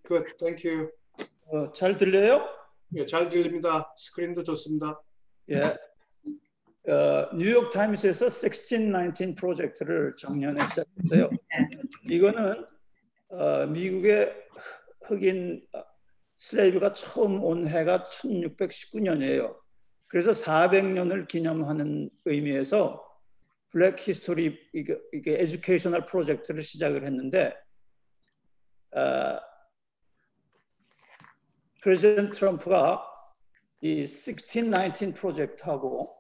Good, thank you. 잘 들려요? 예, 잘 들립니다. 스크린도 좋습니다. 예. 뉴욕 타임스에서 1619 프로젝트를 작년에 시작했어요. 이거는 미국의 흑인 슬레이브가 처음 온 해가 1619년이에요. 그래서 400년을 기념하는 의미에서 블랙 히스토리 이게 에듀케이셔널 프로젝트를 시작을 했는데 프레지던트 트럼프가 이 1619 프로젝트하고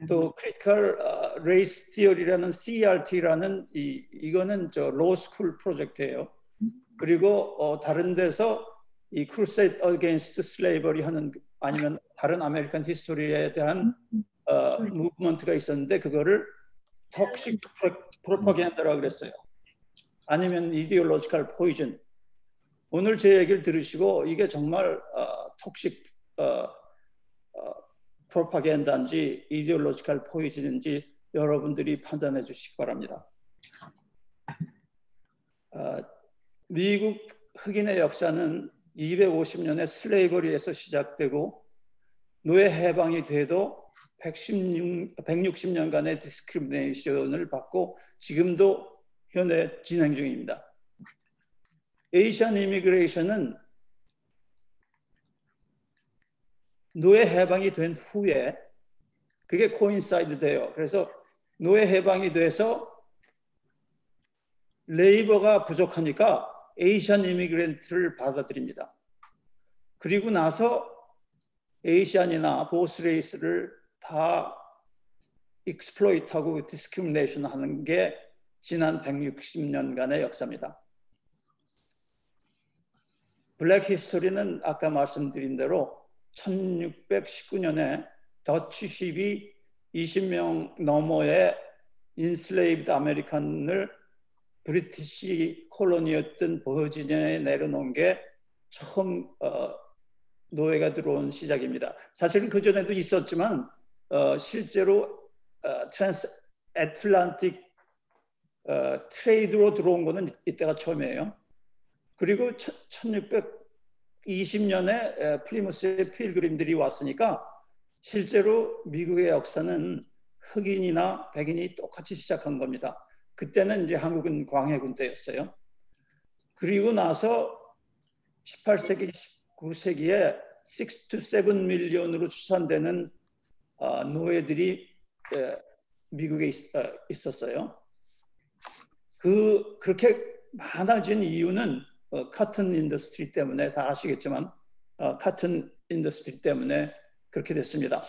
또 크리티컬 레이스 티어리라는 CRT라는 이거는 저 로스쿨 프로젝트예요. 그리고 다른 데서 이 크루세이드 어게인스트 슬레이버리 하는 아니면 다른 아메리칸 히스토리에 대한 무브먼트가 있었는데 그거를 톡식 프로파간다라고 그랬어요. 아니면 이디올로지컬 포이즌. 오늘 제 얘기를 들으시고 이게 정말 톡식 프로파간다인지 이디올로지컬 포이즌인지 여러분들이 판단해 주시기 바랍니다. 미국 흑인의 역사는 250년의 슬레이버리에서 시작되고 노예 해방이 돼도 160년간의 디스크리미네이션을 받고 지금도 현재 진행 중입니다. 에이시안 이미그레이션은 노예 해방이 된 후에 그게 코인사이드 돼요. 그래서 노예 해방이 돼서 레이버가 부족하니까 에이시안 이미그랜트를 받아들입니다. 그리고 나서 에이시안이나 보스레이스를 다 익스플로이트하고 디스크리미네이션 하는 게 지난 160년간의 역사입니다. 블랙 히스토리는 아까 말씀드린 대로 1619년에 더치십이 20명 너머의 인슬레이브드 아메리칸을 브리티시 콜로니였던 버지니아에 내려놓은 게 처음 노예가 들어온 시작입니다. 사실은 그전에도 있었지만 실제로 트랜스 애틀란틱 트레이드로 들어온 거는 이때가 처음이에요. 그리고 1620년에 플리무스에 필그림들이 왔으니까 실제로 미국의 역사는 흑인이나 백인이 똑같이 시작한 겁니다. 그때는 이제 한국은 광해군 때였어요. 그리고 나서 18세기, 19세기에 6 to 7 밀리언으로 추산되는 노예들이 미국에 있었어요. 그렇게 많아진 이유는 카튼 인더스트리 때문에 다 아시겠지만 카튼 인더스트리 때문에 그렇게 됐습니다.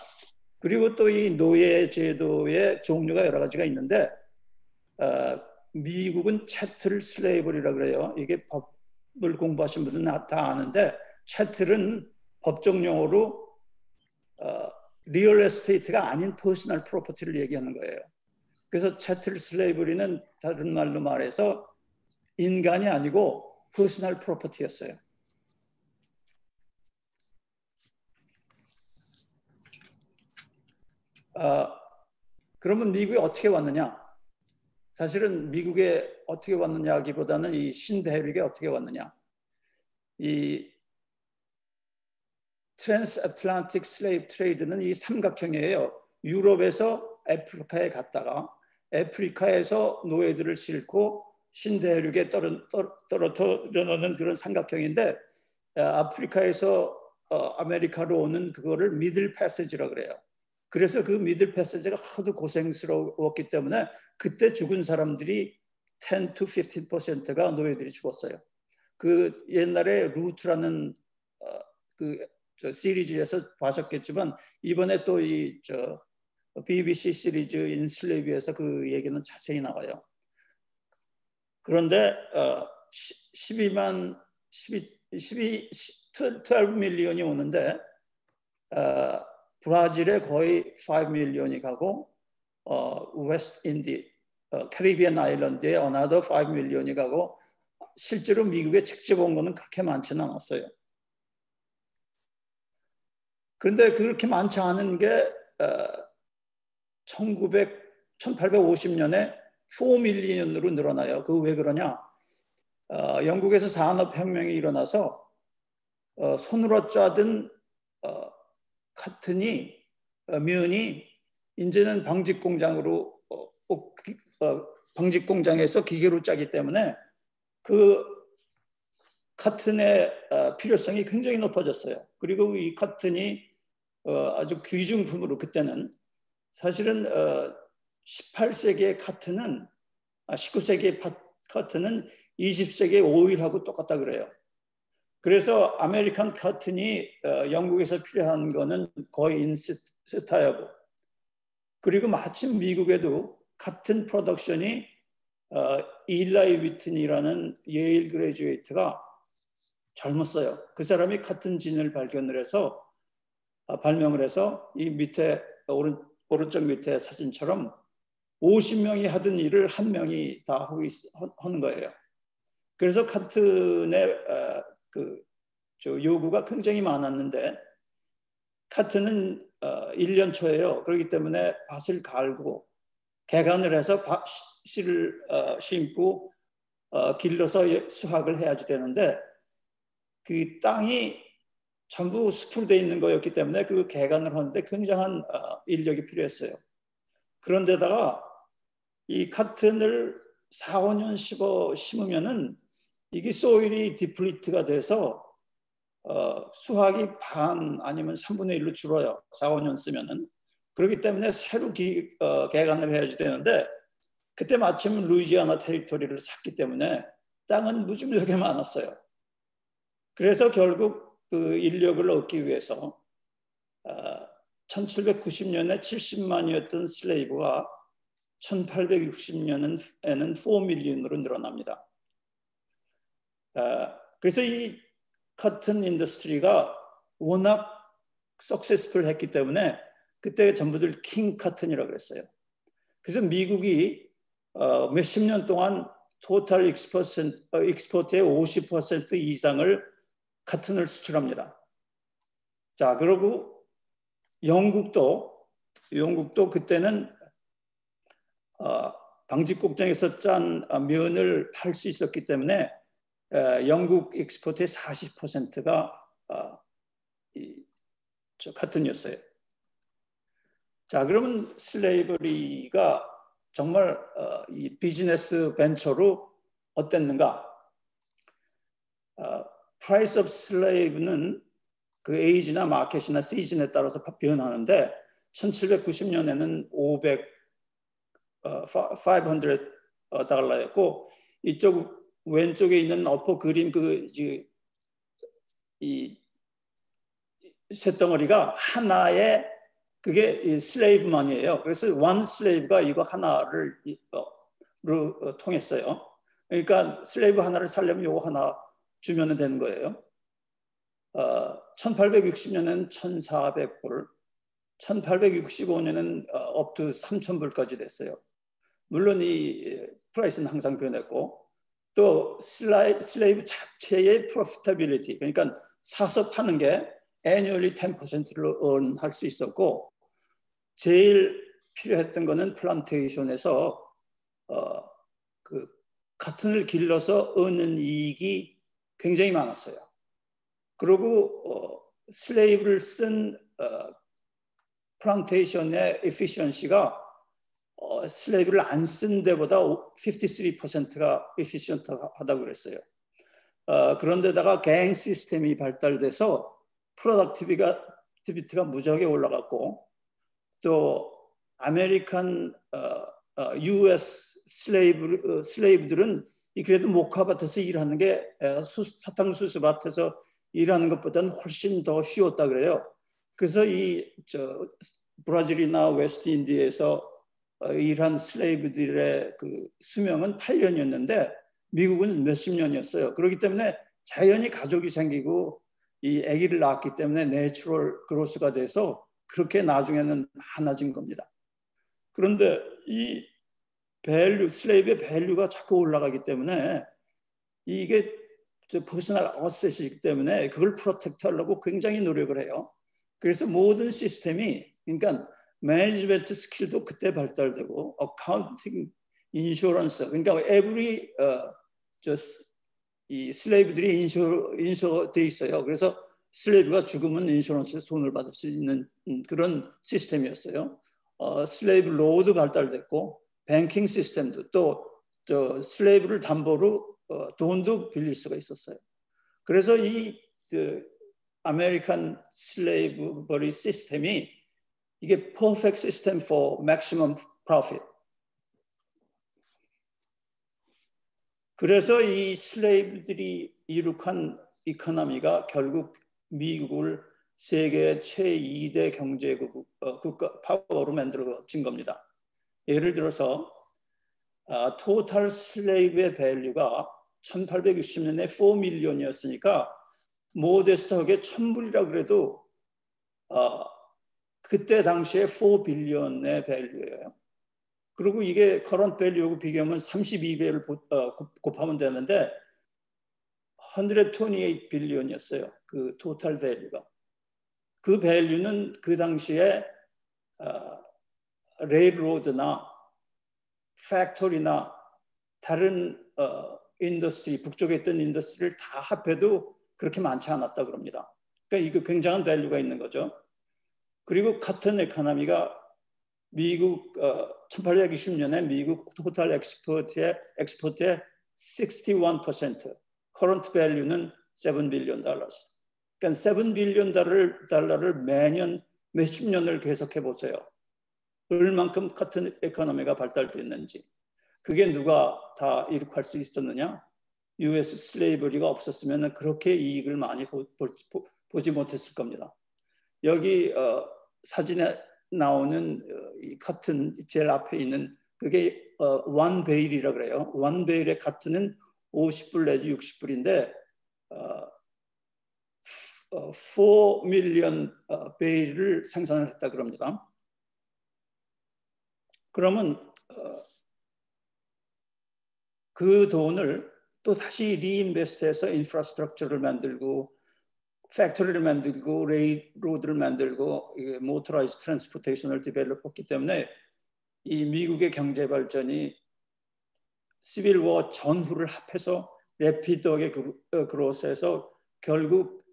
그리고 또 이 노예 제도의 종류가 여러 가지가 있는데 미국은 채틀 슬레이버리라고 그래요. 이게 법을 공부하신 분들은 다 아는데 채틀은 법적 용어로 리얼 에스테이트가 아닌 퍼스널 프로퍼티를 얘기하는 거예요. 그래서 채틀 슬레이버리는 다른 말로 말해서 인간이 아니고 퍼스널 프로퍼티였어요. 그러면 미국에 어떻게 왔느냐? 사실은 미국에 어떻게 왔느냐기보다는 이 신대륙에 어떻게 왔느냐? 이 트랜스 애틀란틱 슬레이브 트레이드는 이 삼각형이에요. 유럽에서 아프리카에 갔다가 아프리카에서 노예들을 싣고 신대륙에 떨어뜨려 놓는 그런 삼각형인데 아프리카에서 아메리카로 오는 그거를 미들 패세지라고 그래요. 그래서 그 미들 패세지가 하도 고생스러웠기 때문에 그때 죽은 사람들이 10 to 15%가 노예들이 죽었어요. 그 옛날에 루트라는 저 시리즈에서 봐셨겠지만 이번에 또 이 BBC 시리즈 인슬레이브에서 그 얘기는 자세히 나와요. 그런데 12 밀리언이 오는데 브라질에 거의 5 밀리언이 가고 웨스트 인디 캐리비안 아일랜드에 another 5 밀리언이 가고 실제로 미국에 직접 온 거는 그렇게 많지는 않았어요. 그런데 그렇게 많지 않은 게 1850년에 4 밀리언으로 늘어나요. 그 왜 그러냐? 영국에서 산업혁명이 일어나서 손으로 짜던 카튼이 면이 이제는 방직 공장으로 방직 공장에서 기계로 짜기 때문에 그 카튼의 필요성이 굉장히 높아졌어요. 그리고 이 카튼이 아주 귀중품으로 그때는 사실은 18세기의 카튼은 19세기의 카튼은 20세기의 오일하고 똑같다 그래요. 그래서 아메리칸 카튼이 영국에서 필요한 거는 거의 인스타였고, 그리고 마침 미국에도 카튼 프로덕션이 일라이 위튼이라는 예일 그레주에이트가 젊었어요. 그 사람이 카튼 진을 발명을 해서 이 밑에 오른쪽 밑에 사진처럼 50명이 하던 일을 한 명이 다 하는 거예요. 그래서 카튼의 요구가 굉장히 많았는데 카튼은 1년 초예요. 그렇기 때문에 밭을 갈고 개간을 해서 씨를 심고 길러서 수확을 해야지 되는데 그 땅이 전부 숲으로 돼 있는 거였기 때문에 그 개간을 하는데 굉장한 인력이 필요했어요. 그런데다가 이 카튼을 4, 5년 심으면은 이게 소일이 디플리트가 돼서 수확이 반 아니면 3분의 1로 줄어요. 4, 5년 쓰면은. 그렇기 때문에 새로 개간을 해야지 되는데 그때 마침 루이지아나 테리토리를 샀기 때문에 땅은 무지무지하게 많았어요. 그래서 결국 그 인력을 얻기 위해서 1790년에 70만이었던 슬레이브가 1860년에는 4밀리언으로 늘어납니다. 그래서 이 커튼 인더스트리가 워낙 석세스풀 했기 때문에 그때 전부들 킹 커튼이라고 그랬어요. 그래서 미국이 몇십 년 동안 토탈 익스포트의 50% 이상을 커튼을 수출합니다. 자, 그리고 영국도 그때는 방직공장에서 짠 면을 팔 수 있었기 때문에 영국 익스포트의 40%가 커튼이었어요. 자, 그러면 슬레이버리가 정말 이 비즈니스 벤처로 어땠는가? 프라이스 오브 슬레이브는 그 에이지나 마켓이나 시즌에 따라서 변하는데 1790년에는 500달러였고 이쪽 왼쪽에 있는 어퍼 그린 이 쇳덩어리가 하나의 그게 슬레이브만이에요. 그래서 원 슬레이브가 이거 하나를 통했어요. 그러니까 슬레이브 하나를 살려면 이거 하나 주면 되는 거예요. 1860년에는 1,400불, 1865년에는 up to 3,000불까지 됐어요. 물론 이 프라이스는 항상 변했고 또 슬레이브 자체의 프로피터빌리티, 그러니까 사서 파는 게 annually 10%로 할 수 있었고 제일 필요했던 거는 플란테이션에서 그 커튼을 길러서 얻는 이익이 굉장히 많았어요. 그리고 슬레이브를 쓴 플란테이션의 에피션시가 슬레이브를 안 쓴 데보다 53%가 에피션트하다고 그랬어요. 그런데다가 갱 시스템이 발달돼서 프로덕티비티가 무지하게 올라갔고 또 아메리칸 US 슬레이브들은 그래도 모카밭에서 일하는 게 사탕수수밭에서 일하는 것보다는 훨씬 더 쉬웠다 그래요. 그래서 브라질이나 웨스트인디에서 일한 슬레이브들의 그 수명은 8년이었는데 미국은 몇십 년이었어요. 그렇기 때문에 자연히 가족이 생기고 이 아기를 낳았기 때문에 내추럴 그로스가 돼서 그렇게 나중에는 많아진 겁니다. 그런데 이 슬레이브의 밸류가 자꾸 올라가기 때문에 이게 퍼스널 어셋이기 때문에 그걸 프로텍트 하려고 굉장히 노력을 해요. 그래서 모든 시스템이, 그러니까 매니지먼트 스킬도 그때 발달되고 어카운팅, 인슈런스, 그러니까 every 이 슬레이브들이 인쇼돼 있어요. 그래서 슬레이브가 죽으면 인슈런스에서 돈을 받을 수 있는 그런 시스템이었어요. 슬레이브 로우도 발달됐고 뱅킹 시스템도 또 슬레이브를 담보로 돈도 빌릴 수가 있었어요. 그래서 이 아메리칸 슬레이브리 시스템이 이게 perfect system for maximum profit. 그래서 이 슬레이브들이 이룩한 이코노미가 결국 미국을 세계 제2대 경제국 국가 파워로 만들어진 겁니다. 예를 들어서 토탈 슬레이브의 밸류가 1860년에 4밀리언이었으니까 모데스트하게 1000불이라 그래도 그때 당시에 4빌리언의 밸류예요. 그리고 이게 커런트 밸류하고 비교하면 32배를 곱하면 되는데 128빌리언이었어요. 그 토탈 밸류가. 그 밸류는 그 당시에 레일로드나 팩토리나 다른 인더스트리, 북쪽에 있던 인더스트리를 다 합해도 그렇게 많지 않았다 그럽니다. 그러니까 이거 굉장한 밸류가 있는 거죠. 그리고 같은 에코노미가 미국 1820년에 미국 토탈 엑스포트의 61%, 커런트 밸류는 7 빌리언 달러스. 그러니까 7 빌리언 달러를 매년 몇십 년을 계속해 보세요. 얼만큼 같은 에코노미가 발달됐는지. 그게 누가 다 이룩할 수 있었느냐? US 슬레이버리가 없었으면 그렇게 이익을 많이 보지 못했을 겁니다. 여기 사진에 나오는 이 커튼 제일 앞에 있는 그게 원 베일이라고 그래요. 원 베일의 커튼은 50불 내지 60불인데 4 밀리언 베일을 생산을 했다 그럽니다. 그러면 그 돈을 또 다시 리인베스트해서 인프라스트럭처를 만들고 팩토리를 만들고 레일로드를 만들고 모터라이즈 트랜스포테이션을 디벨롭했기 때문에 이 미국의 경제 발전이 시빌워 전후를 합해서 레피드하게 그로스해서 결국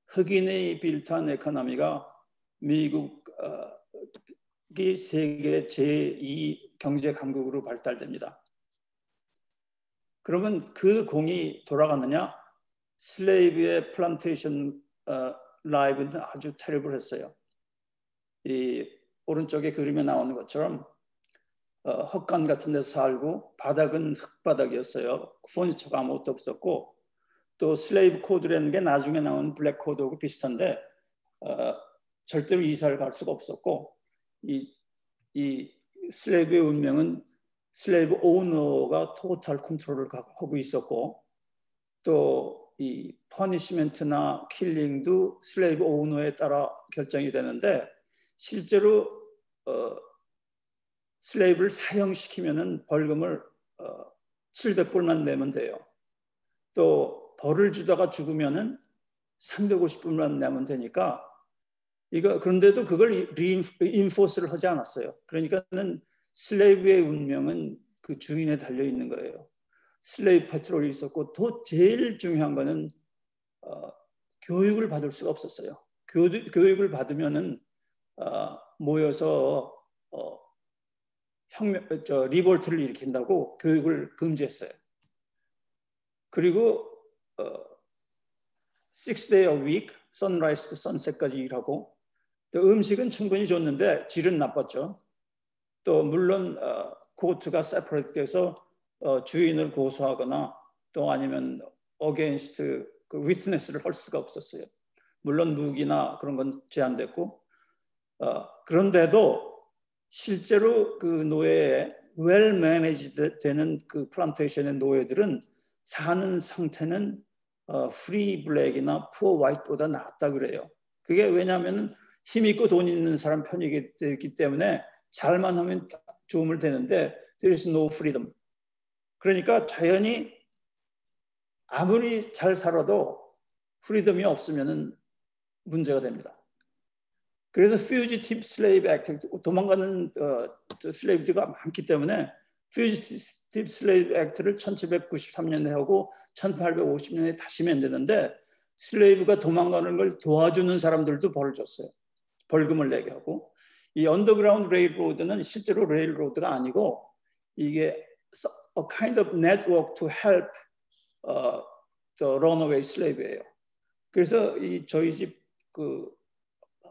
흑인이 빌트한 에코노미가 미국이 세계 제2 경제 강국으로 발달됩니다. 그러면 그 공이 돌아가느냐? 슬레이브의 플란테이션 라이브는 아주 테러블했어요. 이 오른쪽에 그림에 나오는 것처럼 헛간 같은 데서 살고 바닥은 흙바닥이었어요. 퍼니처가 아무것도 없었고 또 슬레이브 코드라는 게 나중에 나온 블랙 코드하고 비슷한데 절대로 이사를 갈 수가 없었고 이 슬레이브의 운명은 슬레이브 오너가 토탈 컨트롤을 하고 있었고 또 이 퍼니시먼트나 킬링도 슬레이브 오너에 따라 결정이 되는데 실제로 슬레이브를 사형시키면은 벌금을 700불만 내면 돼요. 또 벌을 주다가 죽으면은 350불만 내면 되니까 그런데도 그걸 인포스를 하지 않았어요. 그러니까는 슬레이브의 운명은 그 주인에 달려 있는 거예요. 슬레이브 패트롤이 있었고 또 제일 중요한 거는 교육을 받을 수가 없었어요. 교육을 받으면은 모여서 리볼트를 일으킨다고 교육을 금지했어요. 그리고 6 day a week, sunrise to sunset까지 일하고 또 음식은 충분히 줬는데 질은 나빴죠. 또 물론 코트가 세퍼레이트해서 주인을 고소하거나 또 아니면 against 그 witness를 할 수가 없었어요. 물론 무기나 그런 건 제한됐고 그런데도 실제로 그 노예에 well managed 되는 그 플란테이션의 노예들은 사는 상태는 프리 블랙이나 푸어 화이트보다 낫다 그래요. 그게 왜냐하면 힘 있고 돈 있는 사람 편이기 때문에 잘만 하면 도움을 되는데 there is no freedom. 그러니까 자연히 아무리 잘 살아도 프리덤이 없으면 문제가 됩니다. 그래서 Fugitive Slave Act, 도망가는 슬레이브들가 많기 때문에 Fugitive Slave Act를 1793년에 하고 1850년에 다시 만드는데 슬레이브가 도망가는 걸 도와주는 사람들도 벌을 줬어요. 벌금을 내게 하고 이 언더그라운드 레일로드는 실제로 레일로드가 아니고 이게 a kind of network to help the runaway slave예요. 그래서 이 저희 집 그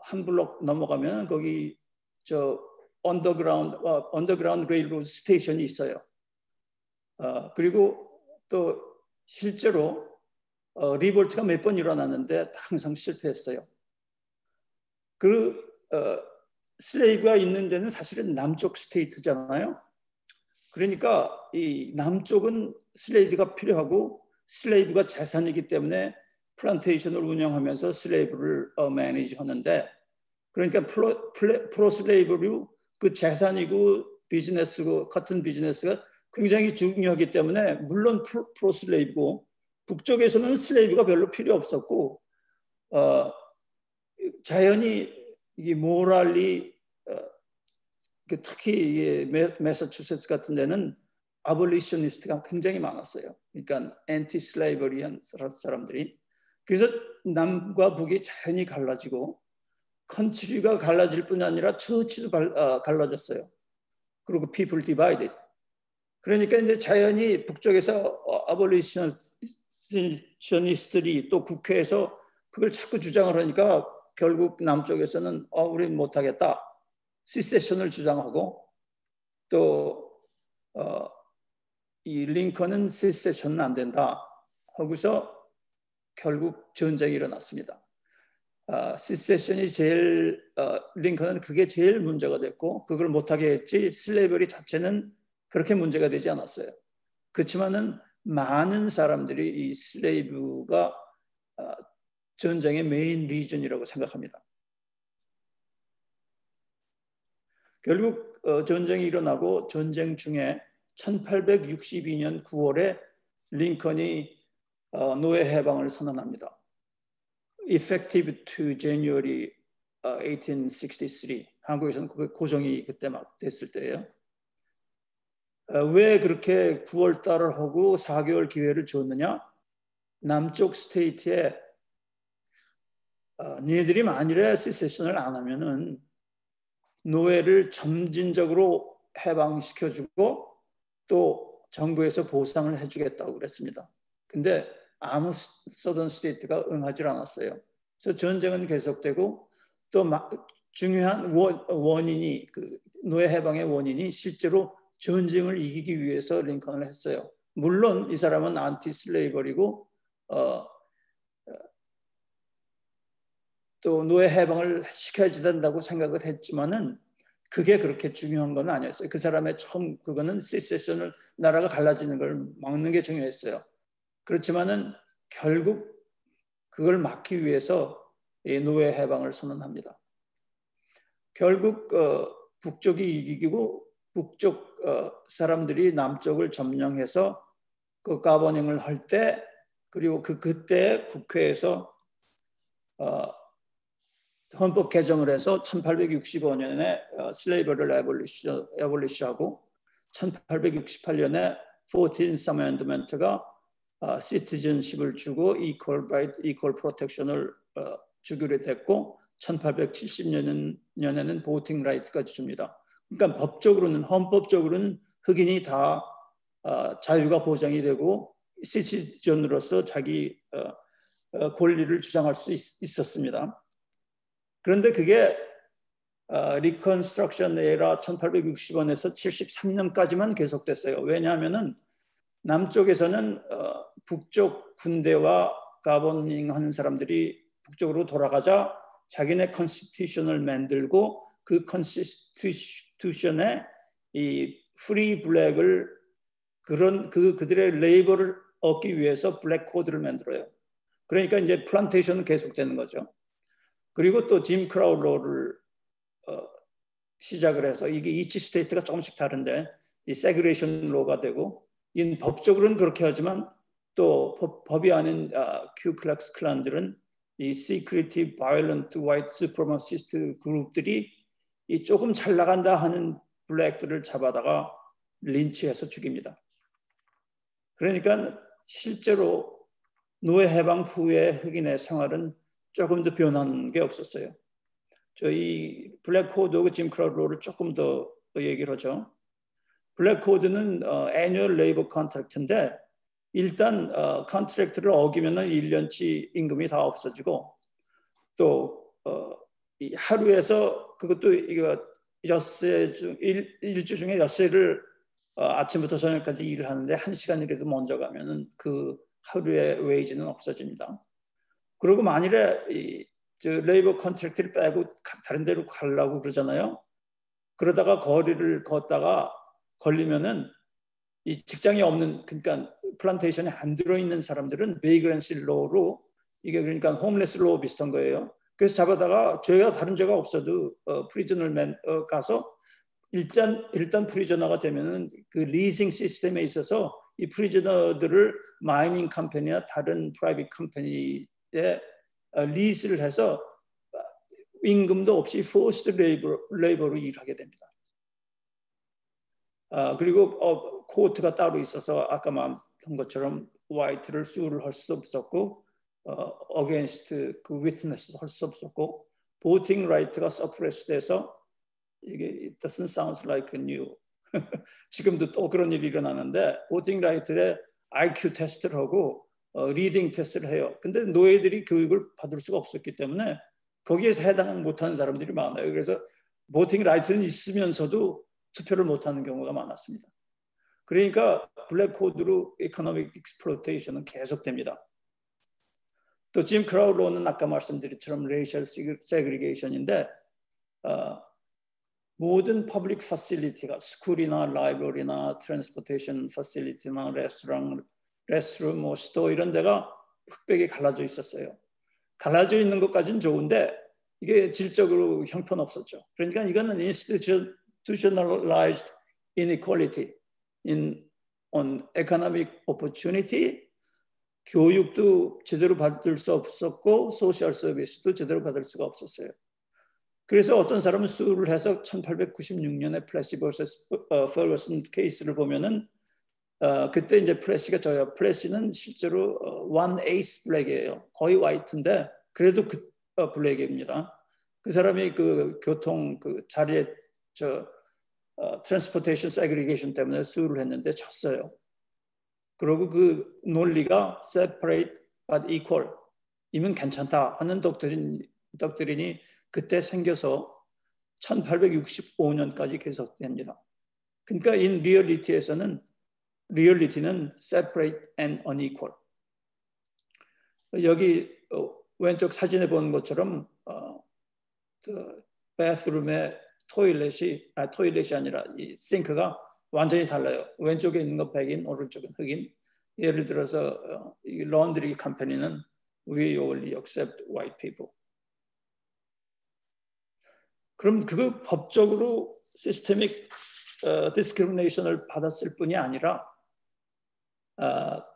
한 블록 넘어가면 거기 저 언더그라운드 레일로드 스테이션이 있어요. 그리고 또 실제로 리볼트가 몇 번 일어났는데 항상 실패했어요. 슬레이브가 있는 데는 사실은 남쪽 스테이트잖아요. 그러니까 이 남쪽은 슬레이브가 필요하고 슬레이브가 재산이기 때문에 플란테이션을 운영하면서 슬레이브를 매니지 하는데 그러니까 프로슬레이브류 그 재산이고 비즈니스고 같은 비즈니스가 굉장히 중요하기 때문에 물론 프로슬레이브고 북쪽에서는 슬레이브가 별로 필요 없었고 자연히 이게 모랄리 특히 매사추세츠 같은 데는 아볼리셔니스트가 굉장히 많았어요. 그러니까 앤티 슬레이버리한 사람들이. 그래서 남과 북이 자연히 갈라지고 컨트리가 갈라질 뿐 아니라 처치도 갈라졌어요. 그리고 people divided. 그러니까 이제 자연히 북쪽에서 아볼리셔니스트들이 또 국회에서 그걸 자꾸 주장을 하니까 결국 남쪽에서는 우리는 못하겠다. 시세션을 주장하고 또 이 링컨은 시세션은 안 된다. 하고서 결국 전쟁이 일어났습니다. 시세션이 제일 링컨은 그게 제일 문제가 됐고 그걸 못하게 했지 슬레이버리 자체는 그렇게 문제가 되지 않았어요. 그렇지만은 많은 사람들이 이 슬레이브가 전쟁의 메인 리전이라고 생각합니다. 결국 전쟁이 일어나고 전쟁 중에 1862년 9월에 링컨이 노예 해방을 선언합니다. Effective to January 1863. 한국에서는 그 고정이 그때 막 됐을 때예요. 왜 그렇게 9월 달을 하고 4개월 기회를 줬느냐? 남쪽 스테이트에 니네들이 만일에 시세션을 안 하면은 노예를 점진적으로 해방시켜주고 또 정부에서 보상을 해주겠다고 그랬습니다. 근데 아무 서던 스테이트가 응하지 않았어요. 그래서 전쟁은 계속되고 또 중요한 원인이 그 노예 해방의 원인이 실제로 전쟁을 이기기 위해서 링컨을 했어요. 물론 이 사람은 안티 슬레이버리고 또 노예 해방을 시켜야 된다고 생각을 했지만은 그게 그렇게 중요한 건 아니었어요. 그 사람의 그거는 시세션을 나라가 갈라지는 걸 막는 게 중요했어요. 그렇지만은 결국 그걸 막기 위해서 이 노예 해방을 선언합니다. 결국 북쪽이 이기고 북쪽 사람들이 남쪽을 점령해서 그 가버닝을 할 때 그리고 그때 국회에서 헌법 개정을 해서 1865년에 슬레이버를 애볼리시하고 1868년에 14th Amendment가 시티즌십을 주고 equal right, equal protection을 주기로 됐고 1870년에는 voting right까지 줍니다. 그러니까 법적으로는 헌법적으로는 흑인이 다 자유가 보장이 되고 시티즌으로서 자기 권리를 주장할 수 있었습니다. 그런데 그게 리컨스트럭션 에라 1860년에서 73년까지만 계속됐어요. 왜냐하면은 남쪽에서는 북쪽 군대와 가버닝하는 사람들이 북쪽으로 돌아가자 자기네 컨스티튜션을 만들고 그 컨스티튜션에 이 프리 블랙을 그들의 레이버를 얻기 위해서 블랙 코드를 만들어요. 그러니까 이제 플란테이션은 계속되는 거죠. 그리고 또 짐 크라우 로를 시작을 해서 이게 이치 스테이트가 조금씩 다른데 이 세그레이션 로가 되고 이 법적으로는 그렇게 하지만 또 법이 아닌 큐클락스 클란들은 이 시크리티브 바이올런트 화이트 수프리마시스트 그룹들이 이 조금 잘 나간다 하는 블랙들을 잡아다가 린치해서 죽입니다. 그러니까 실제로 노예 해방 후에 흑인의 생활은 조금 더 변한 게 없었어요. 저희 블랙 코드 짐 크라우로를 조금 더 얘기를 하죠. 블랙 코드는 애뉴얼 레이버 컨트랙트인데 일단 컨트랙트를 어기면은 1년치 임금이 다 없어지고 또 하루에서 그것도 이거 일주 중에 엿새를 아침부터 저녁까지 일을 하는데 1시간이라도 먼저 가면은 그 하루의 웨이지는 없어집니다. 그리고 만일에 레이버 컨트랙트를 빼고 다른 데로 가려고 그러잖아요. 그러다가 거리를 걷다가 걸리면은 이 직장이 없는, 그러니까 플란테이션에 안 들어있는 사람들은 베이그런시 로로, 이게 그러니까 홈레스 로 비슷한 거예요. 그래서 잡아다가 죄가 다른 죄가 없어도 프리저널 가서 일단 프리저너가 되면은 그 리싱 시스템에 있어서 이 프리저너들을 마이닝 컴퍼니나 다른 프라이빗 컴퍼니에 리스를 해서 임금도 없이 포스트 레이버로 일하게 됩니다. 그리고 코트가 따로 있어서 아까 말한 것처럼 화이트를 수를 할 수 없었고 어게인스트 그 위트네스도 할 수 없었고 보팅 라이트가 서프레스 돼서 이게 it doesn't sound like new 지금도 또 그런 일이 일어나는데 보팅 라이트에 IQ 테스트를 하고 리딩 테스트를 해요. 근데 노예들이 교육을 받을 수가 없었기 때문에 거기에서 해당 못하는 사람들이 많아요. 그래서 보팅 라이트는 있으면서도 투표를 못하는 경우가 많았습니다. 그러니까 블랙 코드로 이코노믹 익스플로이테이션은 계속됩니다. 또 짐 크라우로는 아까 말씀드린 것처럼 레이셜 세그리게이션인데 모든 퍼블릭 퍼실리티가 스쿨이나 라이브러리나 트랜스포테이션 퍼실리티나 레스트룸, 뭐 스토어 이런 데가 흑백이 갈라져 있었어요. 갈라져 있는 것까지는 좋은데 이게 질적으로 형편없었죠. 그러니까 이거는 institutionalized inequality on economic opportunity, 교육도 제대로 받을 수 없었고 소셜 서비스도 제대로 받을 수가 없었어요. 그래서 어떤 사람은 수를 해서 1896년에 플래시 vs 퍼거슨 케이스를 보면은 그때 이제 플래시가 저요. 플래시는 실제로 one ace 블랙이에요. 거의 화이트인데 그래도 블랙입니다. 그 사람이 그 교통 그 자리에 트랜스포테이션 세그리게이션 때문에 수를 했는데 졌어요. 그리고 그 논리가 separate but equal 이면 괜찮다 하는 독트린이 그때 생겨서 1865년까지 계속됩니다. 그러니까 in 리얼리티는 separate and unequal. 여기 왼쪽 사진에 보는 것처럼 bathroom의 토일렛이 아니라 이 싱크가 완전히 달라요. 왼쪽에 있는 건 백인, 오른쪽은 흑인. 예를 들어서 이 런드리 컴퍼니는 we only accept white people. 그럼 그거 법적으로 시스테믹 디스크리미네이션을 받았을 뿐이 아니라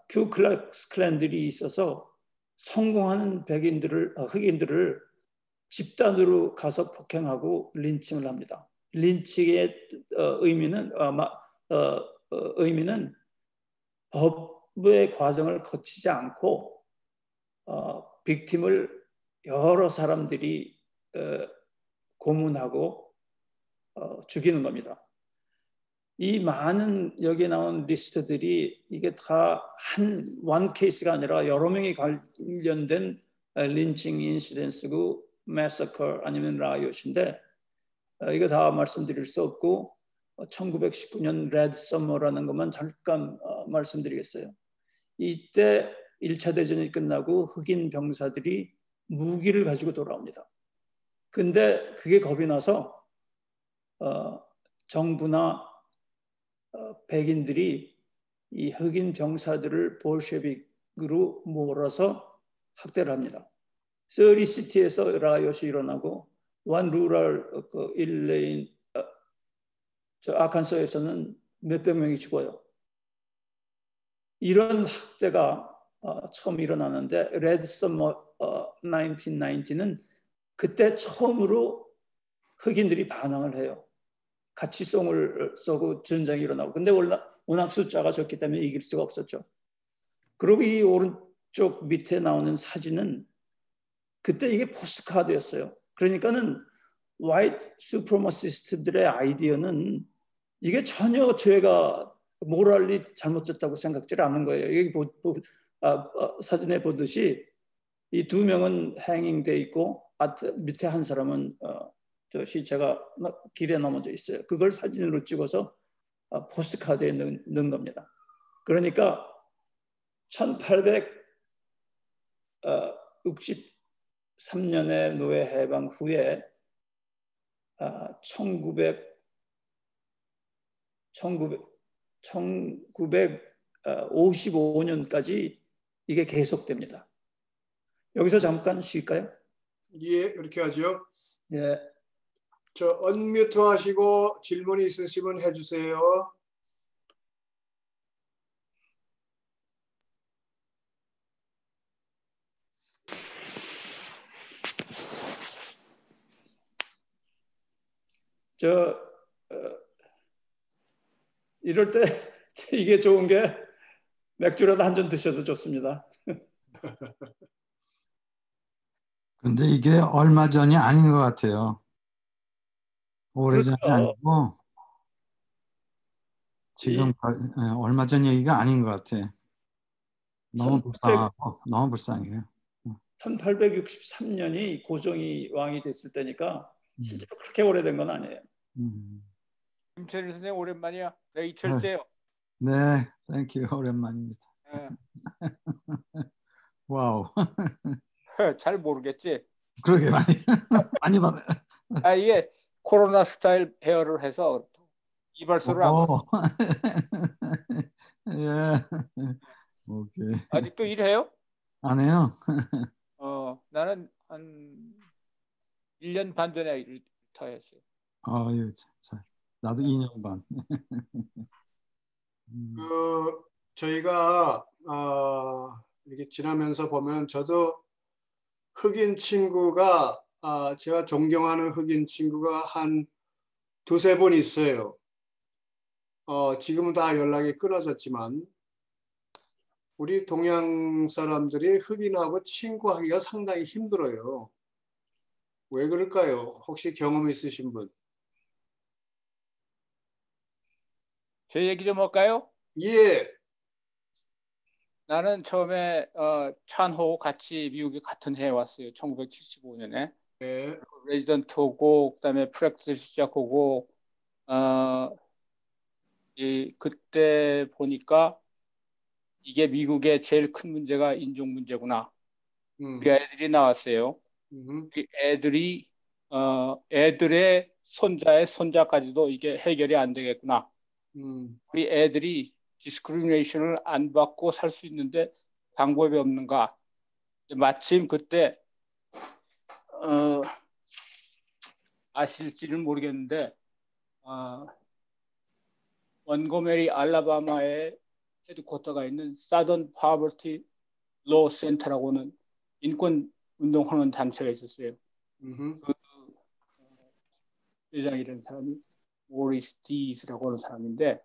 큐클락스 클랜들이 있어서 성공하는 흑인들을 집단으로 가서 폭행하고 린칭을 합니다. 린칭의 의미는 법의 과정을 거치지 않고 빅팀을 여러 사람들이 고문하고 죽이는 겁니다. 이 많은 여기 나온 리스트들이 이게 다 원 케이스가 아니라 여러 명이 관련된 린칭 인시던스고 매서커 아니면 라이엇인데 이거 다 말씀드릴 수 없고 1919년 레드 서머라는 것만 잠깐 말씀드리겠어요. 이때 1차 대전이 끝나고 흑인 병사들이 무기를 가지고 돌아옵니다. 근데 그게 겁이 나서 정부나 백인들이 이 흑인 병사들을 볼셰빅으로 몰아서 학대를 합니다. 서리시티에서 라이엇이 일어나고 원 루럴 일레인 아칸소에서는 몇백 명이 죽어요. 이런 학대가 처음 일어나는데 레드 서머 1990는 그때 처음으로 흑인들이 반항을 해요. 같이 송을 쏘고 전쟁이 일어나고. 근데 워낙 숫자가 적기 때문에 이길 수가 없었죠. 그리고 이 오른쪽 밑에 나오는 사진은 그때 이게 포스트카드였어요. 그러니까는 화이트 슈프리머시스트들의 아이디어는 이게 전혀 죄가 모랄리 잘못됐다고 생각지 않는 거예요. 여기 사진에 보듯이 이 두 명은 행잉돼 있고 밑에 한 사람은 저 시체가 길에 넘어져 있어요. 그걸 사진으로 찍어서 포스트카드에 넣은 겁니다. 그러니까 1863년에 노예 해방 후에 1955년까지 이게 계속됩니다. 여기서 잠깐 쉴까요? 예, 이렇게 하죠. 예. 저 언뮤트 하시고 질문 있으시면 해주세요. 이럴 때 이게 좋은 게 맥주라도 한 잔 드셔도 좋습니다. 근데 이게 얼마 전이 아닌 것 같아요. 오래전이 그렇죠. 아니고 지금 얼마 전 얘기가 아닌 것 같아. 너무 불쌍하고 너무 불쌍해요. 1863년이 고종이 왕이 됐을 때니까 실제로 그렇게 오래된 건 아니에요. 김철일 선생님 오랜만이야. 네, 이철재요. 네, 땡큐. 오랜만입니다. 네. 와우. 잘 모르겠지. 그러게 많이 받아. 이게 코로나 스타일 헤어를 해서 이발소를 안 가요. 예. 오케이. 아직도 일해요? 안 해요. 나는 한 1년 반 전에 리타했어요. 아유, 참. 나도 2년 반. 저희가 이렇게 지나면서 보면 저도 흑인 친구가 제가 존경하는 흑인 친구가 한 두세 분 있어요. 지금은 다 연락이 끊어졌지만 우리 동양 사람들이 흑인하고 친구하기가 상당히 힘들어요. 왜 그럴까요? 혹시 경험 있으신 분? 제 얘기 좀 할까요? 예. 나는 처음에 찬호 같이 미국에 같은 해에 왔어요. 1975년에. 네. 레지던트하고 그다음에 프랙티스 시작하고 그때 보니까 이게 미국의 제일 큰 문제가 인종 문제구나. 우리 애들이 나왔어요. 우리 애들이 애들의 손자의 손자까지도 이게 해결이 안 되겠구나. 우리 애들이 디스크리미네이션을 안 받고 살 수 있는데 방법이 없는가. 마침 그때 아실지는 모르겠는데 원고메리 알라바마에 헤드쿼터가 있는 사던 파버티 로 센터라고는 인권 운동하는 단체가 있었어요. 그 회장이라는 사람이 모리스 디스라고 하는 사람인데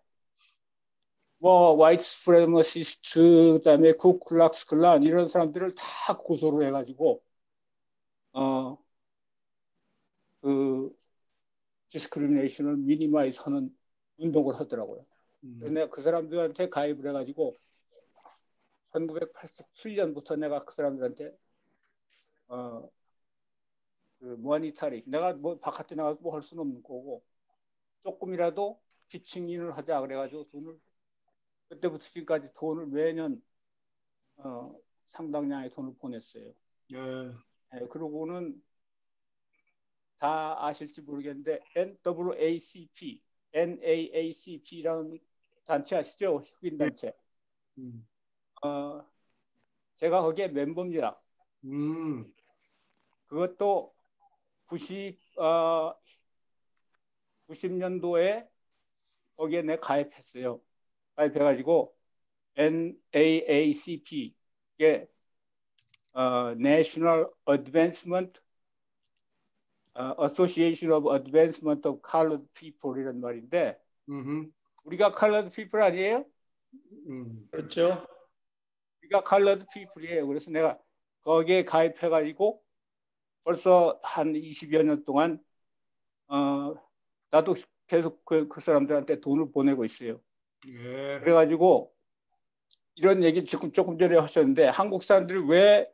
뭐 화이트 스프레머시스트 그다음에 쿠클락스 클란 이런 사람들을 다 고소를 해가지고 그 디스크리미네이션을 미니마이즈하는 운동을 하더라고요. 그래서 내가 그 사람들한테 가입을 해가지고 1987년부터 내가 그 사람들한테 그 모니터링 내가 뭐 바깥에 나가서 뭐 할 수는 없는 거고 조금이라도 피칭인을 하자 그래가지고 돈을 그때부터 지금까지 돈을 매년 상당량의 돈을 보냈어요. 네, 그러고는 다 아실지 모르겠는데 NAACP라는 단체 아시죠? 흑인 단체. 제가 거기에 멤버입니다. 그것도 90년도에 거기에 내가 가입했어요. 가입해가지고 NAACP 이게 National Advancement Association of Advancement of Colored People 이런 말인데 우리가 colored people 아니에요? 그렇죠. 우리가 colored people이에요. 그래서 내가 거기에 가입해가지고 벌써 한 20여 년 동안 나도 계속 그 사람들한테 돈을 보내고 있어요. 예. 그래가지고 이런 얘기 조금 전에 하셨는데 한국 사람들이 왜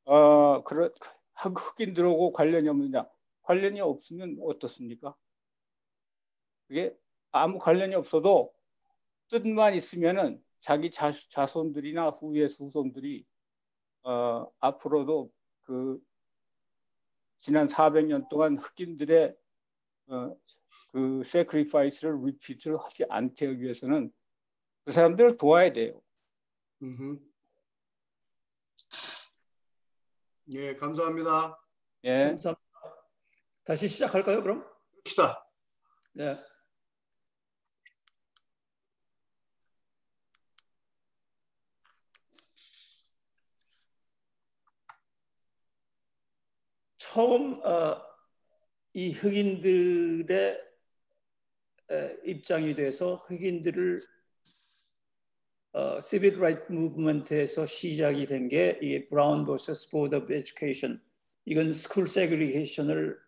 그런 흑인들하고 관련이 없느냐? 관련이 없으면 어떻습니까? 그게 아무 관련이 없어도 뜻만 있으면은 자기 자손들이나 후의 후손들이 앞으로도 그 지난 400년 동안 흑인들의 그 sacrifice를 repeat를 하지 않게 하기 위해서는 그 사람들을 도와야 돼요. 예, 감사합니다. 예. 감사합니다. 다시 시작할까요, 그럼? 시다. 네. 처음 이 흑인들의 입장이 돼서 흑인들을 Civil Rights Movement에서 시작이 된 게 이 Brown vs. Board of Education. 이건 스쿨 세그리게이션을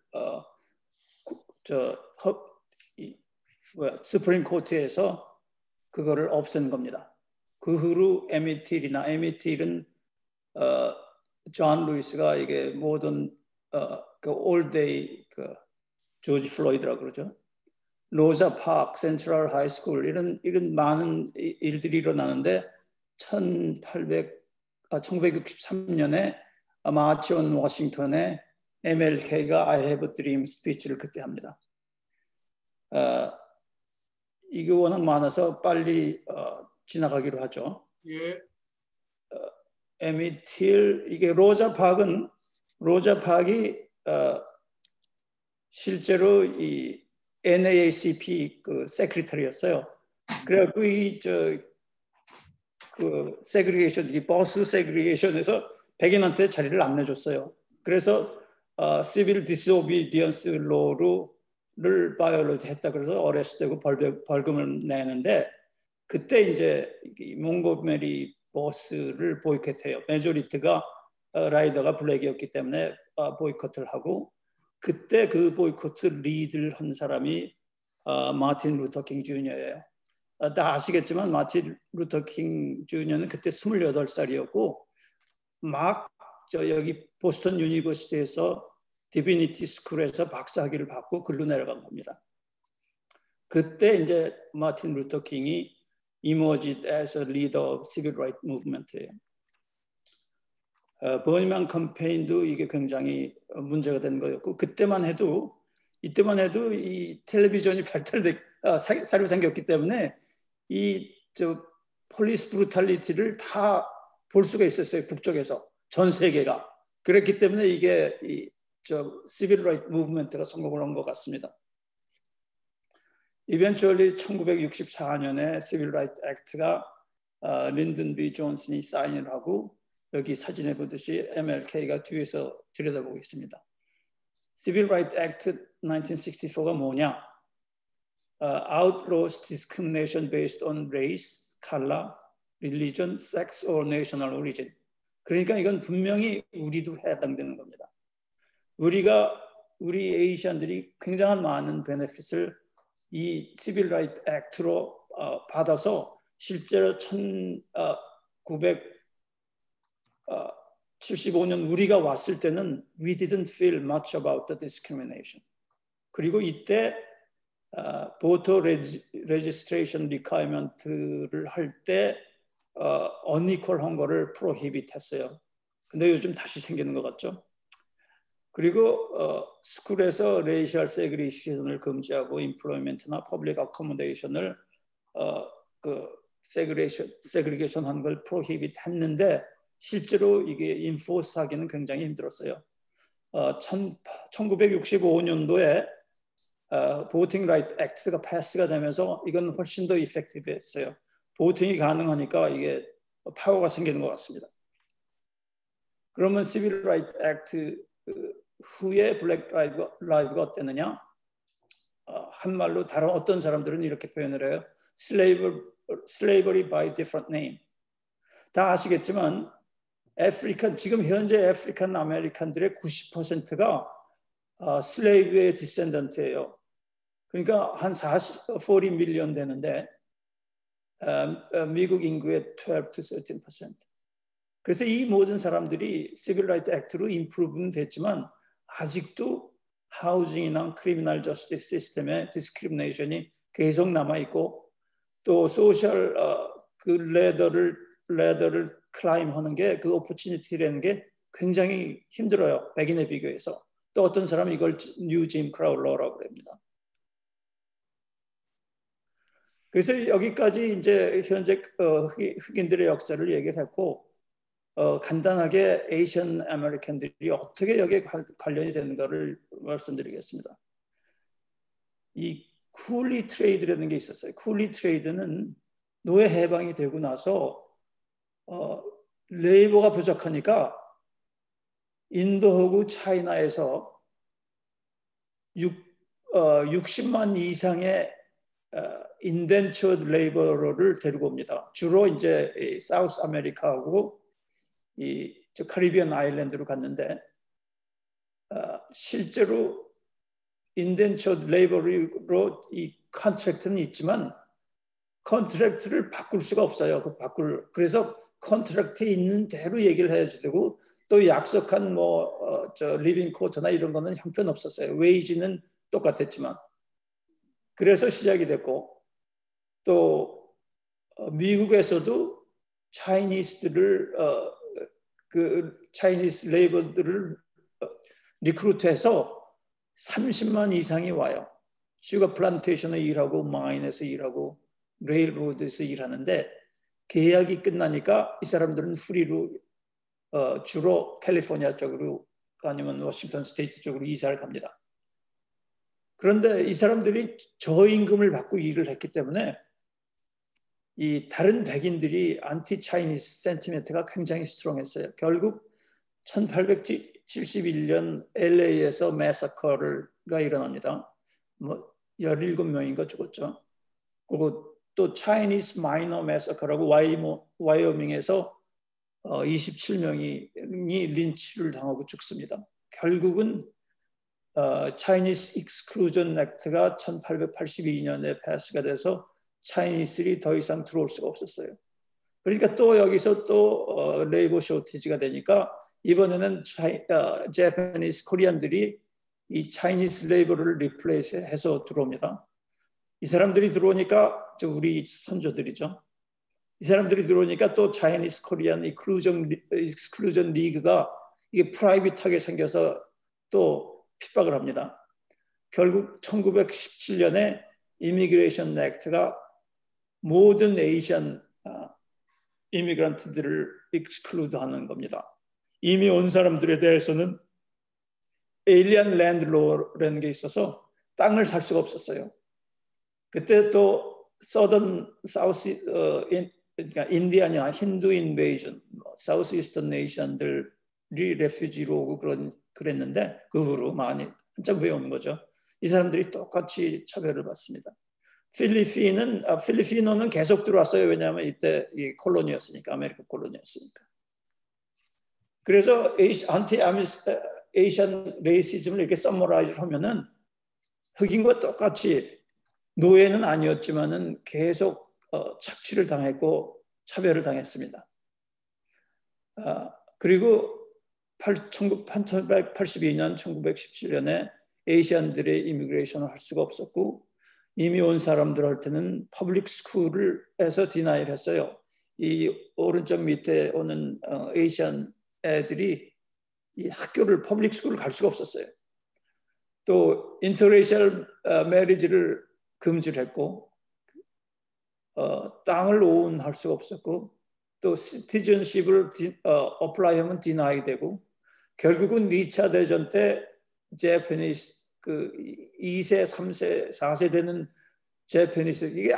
수프림 코트에서 그거를 없앤 겁니다. 그 후로 에미틸은 존 루이스가 이게 모든 그 올데이 그 조지 플로이드라고 그러죠. 로자 파크, 센트럴 하이스쿨 이런 많은 일들이 일어나는데 1963년에 마치 온 워싱턴에 MLK가 I have a dream 스피치를 그때 합니다. 이게 워낙 많아서 빨리 지나가기로 하죠. 예. 에미틸 이게 로자 파크이 실제로 이 NAACP 그 세크리터리였어요. 그래갖고 그 세그리게이션, 이 버스 세그리게이션에서 백인한테 자리를 안 내줬어요. 그래서 시빌 디스오비디언스 로를 바이올레이트 했다. 그래서 어레스트되고 벌금을 내는데 그때 이제 몽고메리 버스를 보이콧해요. 메조리티가 라이더가 블랙이었기 때문에 보이콧을 하고 그때 그 보이콧 리드를 한 사람이 마틴 루터 킹 주니어예요. 다 아시겠지만 마틴 루터 킹 주니어는 그때 28살이었고 막 여기 보스턴 유니버시티에서 디비니티 스쿨에서 박사학위를 받고 글로 내려간 겁니다. 그때 이제 마틴 루터 킹이 emerged as a leader of civil rights movement예요. 버니만 캠페인도 이게 굉장히 문제가 된 거였고 이때만 해도 이 텔레비전이 새로 생겼기 때문에 폴리스 브루탈리티를 다 볼 수가 있었어요. 국적에서 전 세계가. 그랬기 때문에 이게 시빌 라이트 무브먼트가 성공을 한 것 같습니다. 이벤츄얼리 1964년에 시빌 라이트 액트가 린든 B 존슨이 사인을 하고 여기 사진에 보듯이 MLK가 뒤에서 들여다보고 있습니다. Civil Rights Act 1964가 뭐냐? Outlaws discrimination based on race, color, religion, sex or national origin. 그러니까 이건 분명히 우리도 해당되는 겁니다. 우리 에이시안들이 굉장한 많은 베네핏을 이 Civil Rights Act로 받아서 실제로 1975년 우리가 왔을 때는 we didn't feel much about the discrimination. 그리고 이때 voter registration requirement를 할 때 unequal한 거를 prohibit 했어요. 근데 요즘 다시 생기는 것 같죠. 그리고 스쿨에서 racial segregation을 금지하고 employment나 public accommodation을 segregation 한 걸 prohibit 했는데 실제로 이게 인포스 하기는 굉장히 힘들었어요. 1965년도에 보팅 라이트 액트가 패스가 되면서 이건 훨씬 더 이펙티브했어요. 보팅이 가능하니까 이게 파워가 생기는 것 같습니다. 그러면 시빌 라이트 액트 후에 블랙 라이브가 어땠느냐? 한말로 다른 어떤 사람들은 이렇게 표현을 해요. Slavery by different name. 다 아시겠지만 지금 현재 아프리칸 아메리칸들의 90%가 슬레이브의 디센던트예요. 그러니까 한 40 밀리언 되는데 미국 인구의 12 to 13%. 그래서 이 모든 사람들이 시빌 라이트 액트로 임프루브는 됐지만 아직도 하우징이나 크리미널 저스티스 시스템의 디스크리미네이션이 계속 남아 있고 또 소셜 그 레더를 클라임하는 게 그 오퍼추니티라는 게 굉장히 힘들어요. 백인에 비교해서. 또 어떤 사람은 이걸 뉴 짐 크라우 러라고 합니다. 그래서 여기까지 이제 현재 흑인들의 역사를 얘기를 했고 간단하게 에이션 아메리칸들이 어떻게 여기에 관련이 되는가를 말씀드리겠습니다. 이 쿨리 트레이드라는 게 있었어요. 쿨리 트레이드는 노예 해방이 되고 나서 레이버가 부족하니까 인도하고 차이나에서 60만 이상의 인덴처드 레이버를 데리고 옵니다. 주로 이제 사우스 아메리카하고 저 카리비안 아일랜드로 갔는데 실제로 인덴처드 레이버로 이 컨트랙트는 있지만 컨트랙트를 바꿀 수가 없어요. 그래서 컨트랙트에 있는 대로 얘기를 해야 되고 또 약속한 저 리빙 쿼터나 이런 거는 형편없었어요. 웨이지는 똑같았지만. 그래서 시작이 됐고 또 미국에서도 차이니스들을 그 차이니스 레이버들을 리크루트해서 30만 이상이 와요. 슈거 플란테이션에 일하고 마인에서 일하고 레일로드에서 일하는데 계약이 끝나니까 이 사람들은 프리로 주로 캘리포니아 쪽으로 아니면 워싱턴 스테이트 쪽으로 이사를 갑니다. 그런데 이 사람들이 저임금을 받고 일을 했기 때문에 이 다른 백인들이 안티 차이니스 센티멘트가 굉장히 스트롱했어요. 결국 1871년 LA에서 매사커가 일어납니다. 17명인가 죽었죠. 그리고 또 차이니스 마이너 매사커라고 와이오밍에서 27명이 린치를 당하고 죽습니다. 결국은 차이니스 익스클루전 액트가 1882년에 패스가 돼서 차이니스들이 더 이상 들어올 수가 없었어요. 그러니까 또 여기서 또 레이버 쇼티지가 되니까 이번에는 제퍼니스 코리안들이 이 차이니스 레이버를 리플레이스해서 들어옵니다. 이 사람들이 들어오니까 우리 선조들이죠. 이 사람들이 들어오니까 또 차이니스 코리안 익스클루전 리그가 이게 프라이빗하게 생겨서 또 핍박을 합니다. 결국 1917년에 이미그레이션 액트가 모든 에이시안 이미그런트들을 익스클루드하는 겁니다. 이미 온 사람들에 대해서는 에일리언 랜드로라는 게 있어서 땅을 살 수가 없었어요. 그때 또 서던 사우스 그러니까 인디아냐 힌두 인베이전, 사우스 이스턴 네이션들이 레퓨지로 오고 그랬는데 그 후로 많이 한참 후에 오는 거죠. 이 사람들이 똑같이 차별을 받습니다. 필리핀어는 계속 들어왔어요. 왜냐하면 이때 이 콜로니였으니까, 아메리카 콜로니였으니까. 그래서 에이션 레이시즘을 이렇게 서머라이즈 하면은 흑인과 똑같이 노예는 아니었지만은 계속 착취를 당했고 차별을 당했습니다. 그리고 1882년, 1917년에 에이시안들의 이미그레이션을 할 수가 없었고 이미 온 사람들한테는 퍼블릭 스쿨에서 디나이를 했어요. 이 오른쪽 밑에 오는 에이시안 애들이 이 학교를 퍼블릭 스쿨을 갈 수가 없었어요. 또 인터레이셜 매리지를 금지를 했고 땅을 오운할 수가 없었고 또 시티즌십을 어플라이하면 디나이 되고 결국은 2차 대전 때 제퍼니스 그 2세, 3세, 4세 되는 제퍼니스 이게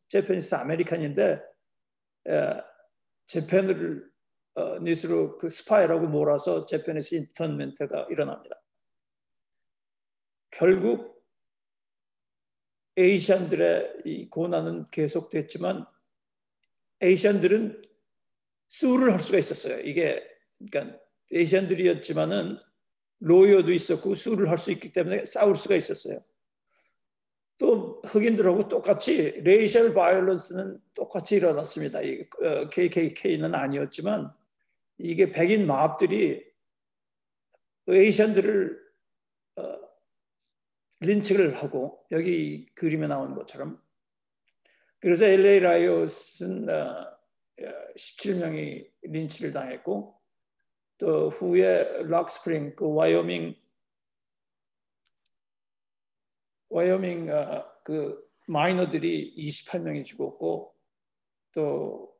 제퍼니스 아메리칸인데 제퍼니스로 그 스파이라고 몰아서 제퍼니스 인턴멘트가 일어납니다. 결국 에이시안들의 이 고난은 계속됐지만 에이시안들은 수를 할 수가 있었어요. 이게 그러니까 에이시안들이었지만은 로여도 있었고 수를 할 수 있기 때문에 싸울 수가 있었어요. 또 흑인들하고 똑같이 레이셜 바이올런스는 똑같이 일어났습니다. KKK는 아니었지만 이게 백인 마압들이 에이시안들을 린치를 하고 여기 그림에 나온 것처럼 그래서 LA 라이엇은 17명이 린치를 당했고 또 후에 락스프링 그 와이오밍 그 마이너들이 28명이 죽었고 또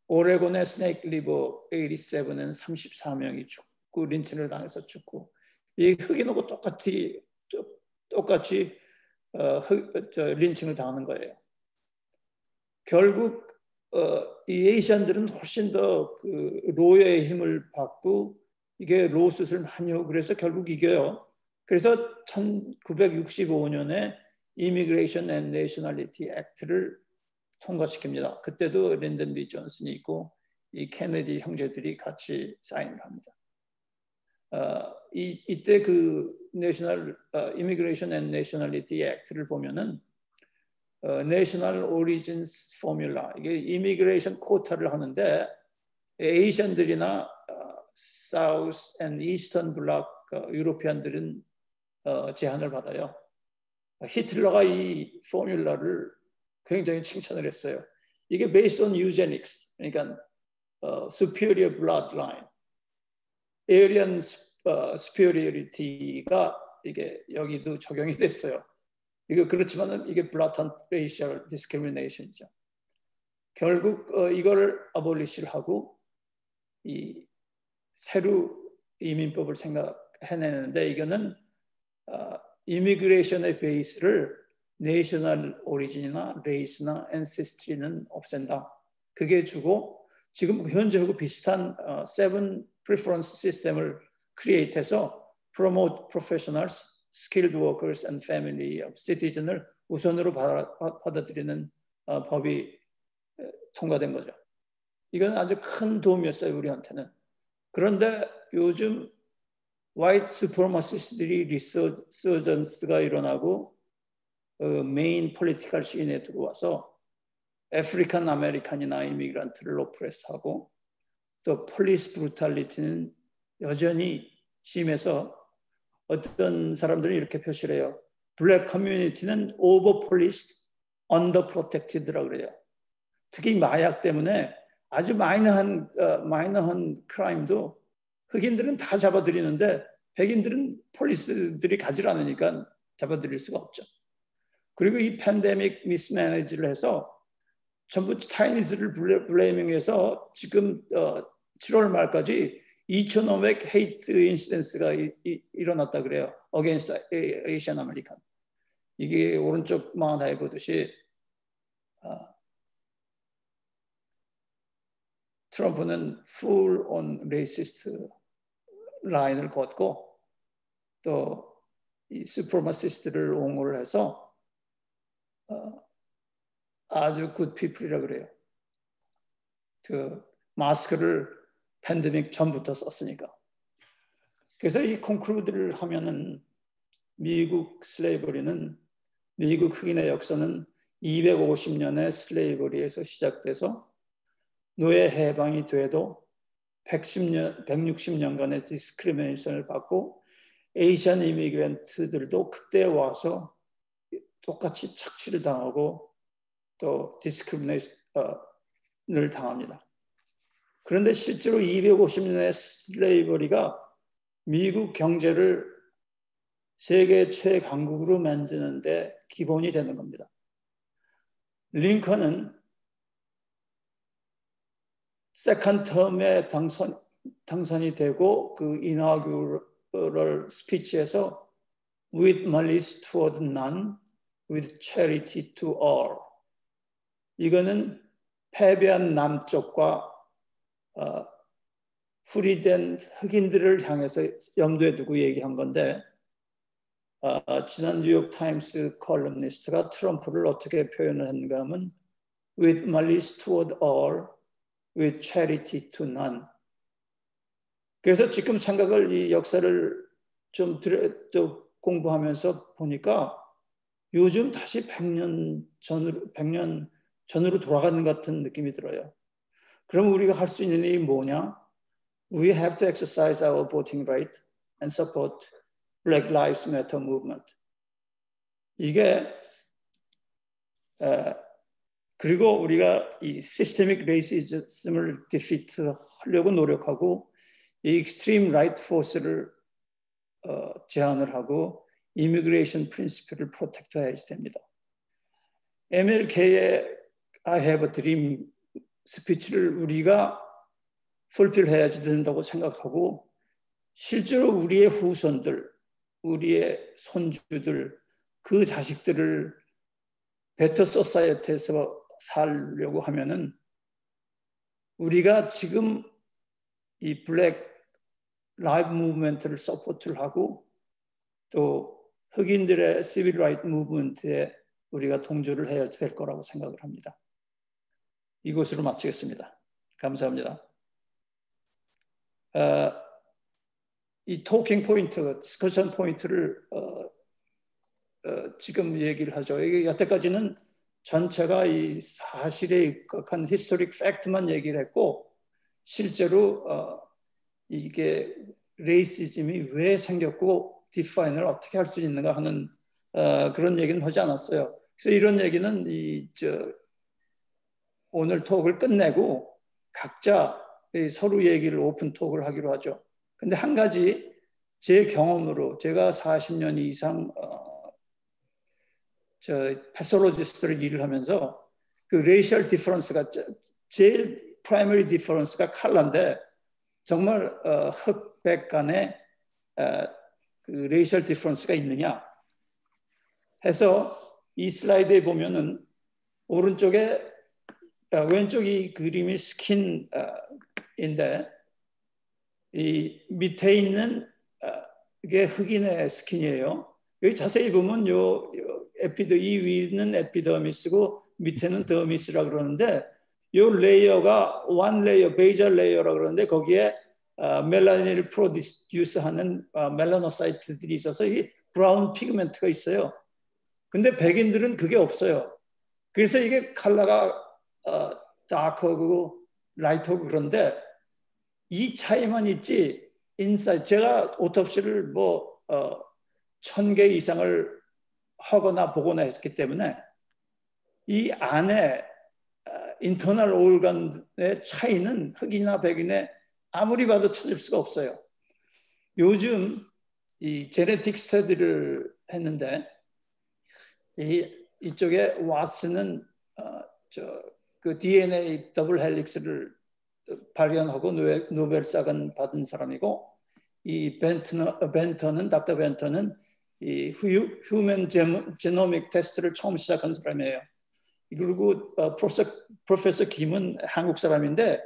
오레곤의 스네이크 리버 87은 34명이 죽고 린치를 당해서 죽고 이 흑인하고 똑같이 린칭을 당하는 거예요. 결국 이 에이시안들은 훨씬 더 그 로의 힘을 받고 이게 로 수술 많이 하고 그래서 결국 이겨요. 그래서 1965년에 Immigration and Nationality Act를 통과시킵니다. 그때도 랜던 B 존슨이 있고 이 케네디 형제들이 같이 사인을 합니다. 이때 그 Immigration and Nationality Act를 보면은 National Origins Formula 이게 이미그레이션 코타를 하는데 에이시안들이나 South and Eastern Bloc 유로피안들은 제한을 받아요. 히틀러가 이 포뮬러를 굉장히 칭찬을 했어요. 이게 based on eugenics, 그러니까 superior bloodline, Aryan superiority가 이게 여기도 적용이 됐어요. 이거 그렇지만은 이게 blatant racial discrimination이죠. 결국 이걸 abolish를 하고 이 새로 이민법을 생각해내는데 이거는 이미그레이션의 베이스를 내셔널 오리진이나 레이스나 앤세스트리는 없앤다. 그게 주고 지금 현재하고 비슷한 세븐 프리퍼런스 시스템을 크리에이트해서 promote professionals, skilled workers and family of citizen을 우선으로 받아들이는 법이 통과된 거죠. 이건 아주 큰 도움이었어요, 우리한테는. 그런데 요즘 화이트 수프리마시스트들이 리서전스가 일어나고 메인 폴리티컬 씬에 들어와서 아프리칸 아메리칸이나 이미그란트를 오프레스하고 또 폴리스 브루탈리티는 여전히 심해서 어떤 사람들은 이렇게 표시를 해요. 블랙 커뮤니티는 오버 폴리스드, 언더 프로텍티드라고 그래요. 특히 마약 때문에 아주 마이너한 크라임도 흑인들은 다 잡아들이는데 백인들은 폴리스들이 가지 않으니까 잡아들일 수가 없죠. 그리고 이 팬데믹 미스매니지를 해서 전부 차이니즈를 블레이밍해서 지금 7월 말까지 2,500 헤이트 인시던스가 일어났다 그래요. against Asian American. 이게 오른쪽 만화에 보듯이 트럼프는 full on racist 라인을 걷고 또 이 수프리마시스트를 옹호를 해서 아주 good people이라고 그래요. 그 마스크를 팬데믹 전부터 썼으니까. 그래서 이 콘클루드를 하면은 미국 슬레이버리는 미국 흑인의 역사는 250년의 슬레이버리에서 시작돼서 노예 해방이 돼도 160년간의 디스크리미네이션을 받고 에이시안 이미그런트들도 그때 와서 똑같이 착취를 당하고 또 디스크리미네이션을 당합니다. 그런데 실제로 250년의 슬레이버리가 미국 경제를 세계 최강국으로 만드는 데 기본이 되는 겁니다. 링컨은 세컨드 텀에 당선이 되고 그 이나규럴 스피치에서 with malice toward none, with charity to all. 이거는 패배한 남쪽과 후리된 흑인들을 향해서 염두에 두고 얘기한 건데 지난 뉴욕 타임스 컬럼니스트가 트럼프를 어떻게 표현을 했는가 하면 with malice toward all, with charity to none. 그래서 지금 생각을 이 역사를 좀 공부하면서 보니까 요즘 다시 100년 전으로 돌아가는 것 같은 느낌이 들어요. 그럼 우리가 할 수 있는 일이 뭐냐? We have to exercise our voting right and support Black Lives Matter movement. 이게 그리고 우리가 이 시스테믹 레이시즘을 디피트 하려고 노력하고 이 익스트림 라이트 포스를 제한을 하고 이미그레이션 프린시플을 프로텍트 해야 됩니다. MLK의 I have a dream 스피치를 우리가 풀필 해야지 된다고 생각하고 실제로 우리의 후손들, 우리의 손주들, 그 자식들을 베터 소사이어티에서 살려고 하면은 우리가 지금 이 블랙 라이브 무브먼트를 서포트를 하고 또 흑인들의 시빌 라이트 무브먼트에 우리가 동조를 해야 될 거라고 생각을 합니다. 이것으로 마치겠습니다. 감사합니다. 이 토킹 포인트, 디스커션 포인트를 지금 얘기를 하죠. 이게 여태까지는 전체가 이 사실에 입각한 히스토릭 팩트만 얘기를 했고 실제로 이게 레이시즘이 왜 생겼고 디파인을 어떻게 할 수 있는가 하는 그런 얘기는 하지 않았어요. 그래서 이런 얘기는 오늘 톡을 끝내고 각자 서로 얘기를 오픈 톡을 하기로 하죠. 근데 한 가지 제 경험으로 제가 40년 이상 패솔로지스트를 일을 하면서 그 레이셜 디퍼런스가 제일 프라이머리 디퍼런스가 컬러인데 정말 흑백 간의 그 레이셜 디퍼런스가 있느냐 해서 이 슬라이드에 보면은 오른쪽에 왼쪽 이 그림이 스킨인데 이 밑에 있는 이게 흑인의 스킨이에요. 여기 자세히 보면 이 위는 에피더미스고 밑에는 더미스라 그러는데 이 레이어가 원 레이어, 베이절 레이어라 그러는데 거기에 멜라닌을 프로듀스하는 멜라노사이트들이 있어서 이 브라운 피그멘트가 있어요. 근데 백인들은 그게 없어요. 그래서 이게 컬러가 다크하고 라이트하고 그런데 이 차이만 있지 인사이드 제가 오토프시를 1000개 이상을 하거나 보거나 했기 때문에 이 안에 인터널 올간의 차이는 흑인이나 백인의 아무리 봐도 찾을 수가 없어요. 요즘 이 제네틱 스터디를 했는데 이쪽에 왓슨은 그 DNA 더블 헬릭스를 발견하고 노벨상을 받은 사람이고 이 벤턴은 닥터 벤턴은 이 휴먼 제노믹 테스트를 처음 시작한 사람이에요. 그리고 프로페서 김은 한국 사람인데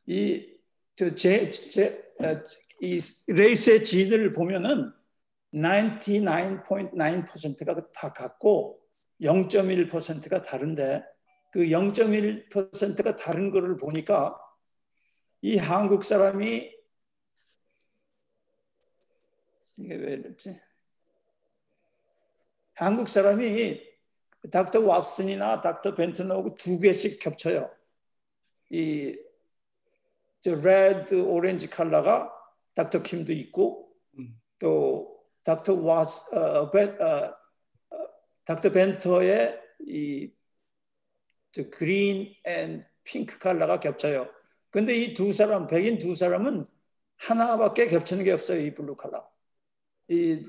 이 레이스의 진을 보면은 99.9%가 다 같고 0.1%가 다른데 그 0.1%가 다른 거를 보니까 이 한국 사람이 이게 왜 이랬지? 한국 사람이 닥터 왓슨이나 닥터 벤턴하고 2개씩 겹쳐요. 이 레드, 오렌지 컬러가 닥터 킴도 있고 또 닥터 벤터의 이 그린 앤 핑크 컬러가 겹쳐요. 근데 이 두 사람, 백인 두 사람은 하나밖에 겹치는 게 없어요. 이 블루 컬러. 이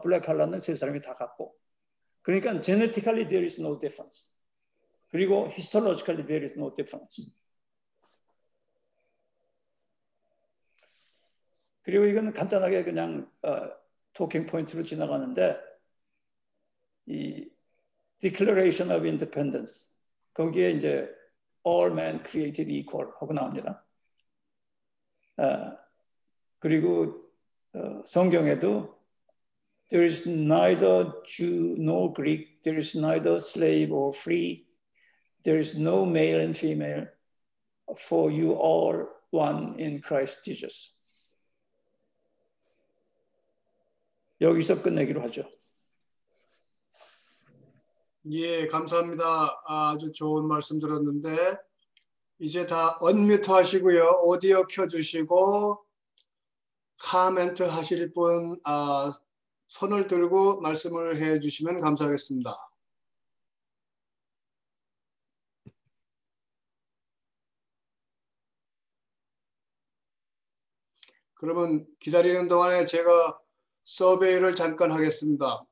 블랙 컬러는 세 사람이 다 같고. 그러니까 genetically there is no difference. 그리고 histologically there is no difference. 그리고 이건 간단하게 그냥 토킹 포인트로 지나가는데 Declaration of Independence. 거기에 이제 all men created equal 하고 나옵니다. 그리고 성경에도 there is neither Jew nor Greek, there is neither slave or free, there is no male and female, for you all one in Christ Jesus. 여기서 끝내기로 하죠. 예, 감사합니다. 아주 좋은 말씀 들었는데 이제 다 언뮤트 하시고요. 오디오 켜주시고 카멘트 하실 분 손을 들고 말씀을 해주시면 감사하겠습니다. 그러면 기다리는 동안에 제가 서베이를 잠깐 하겠습니다.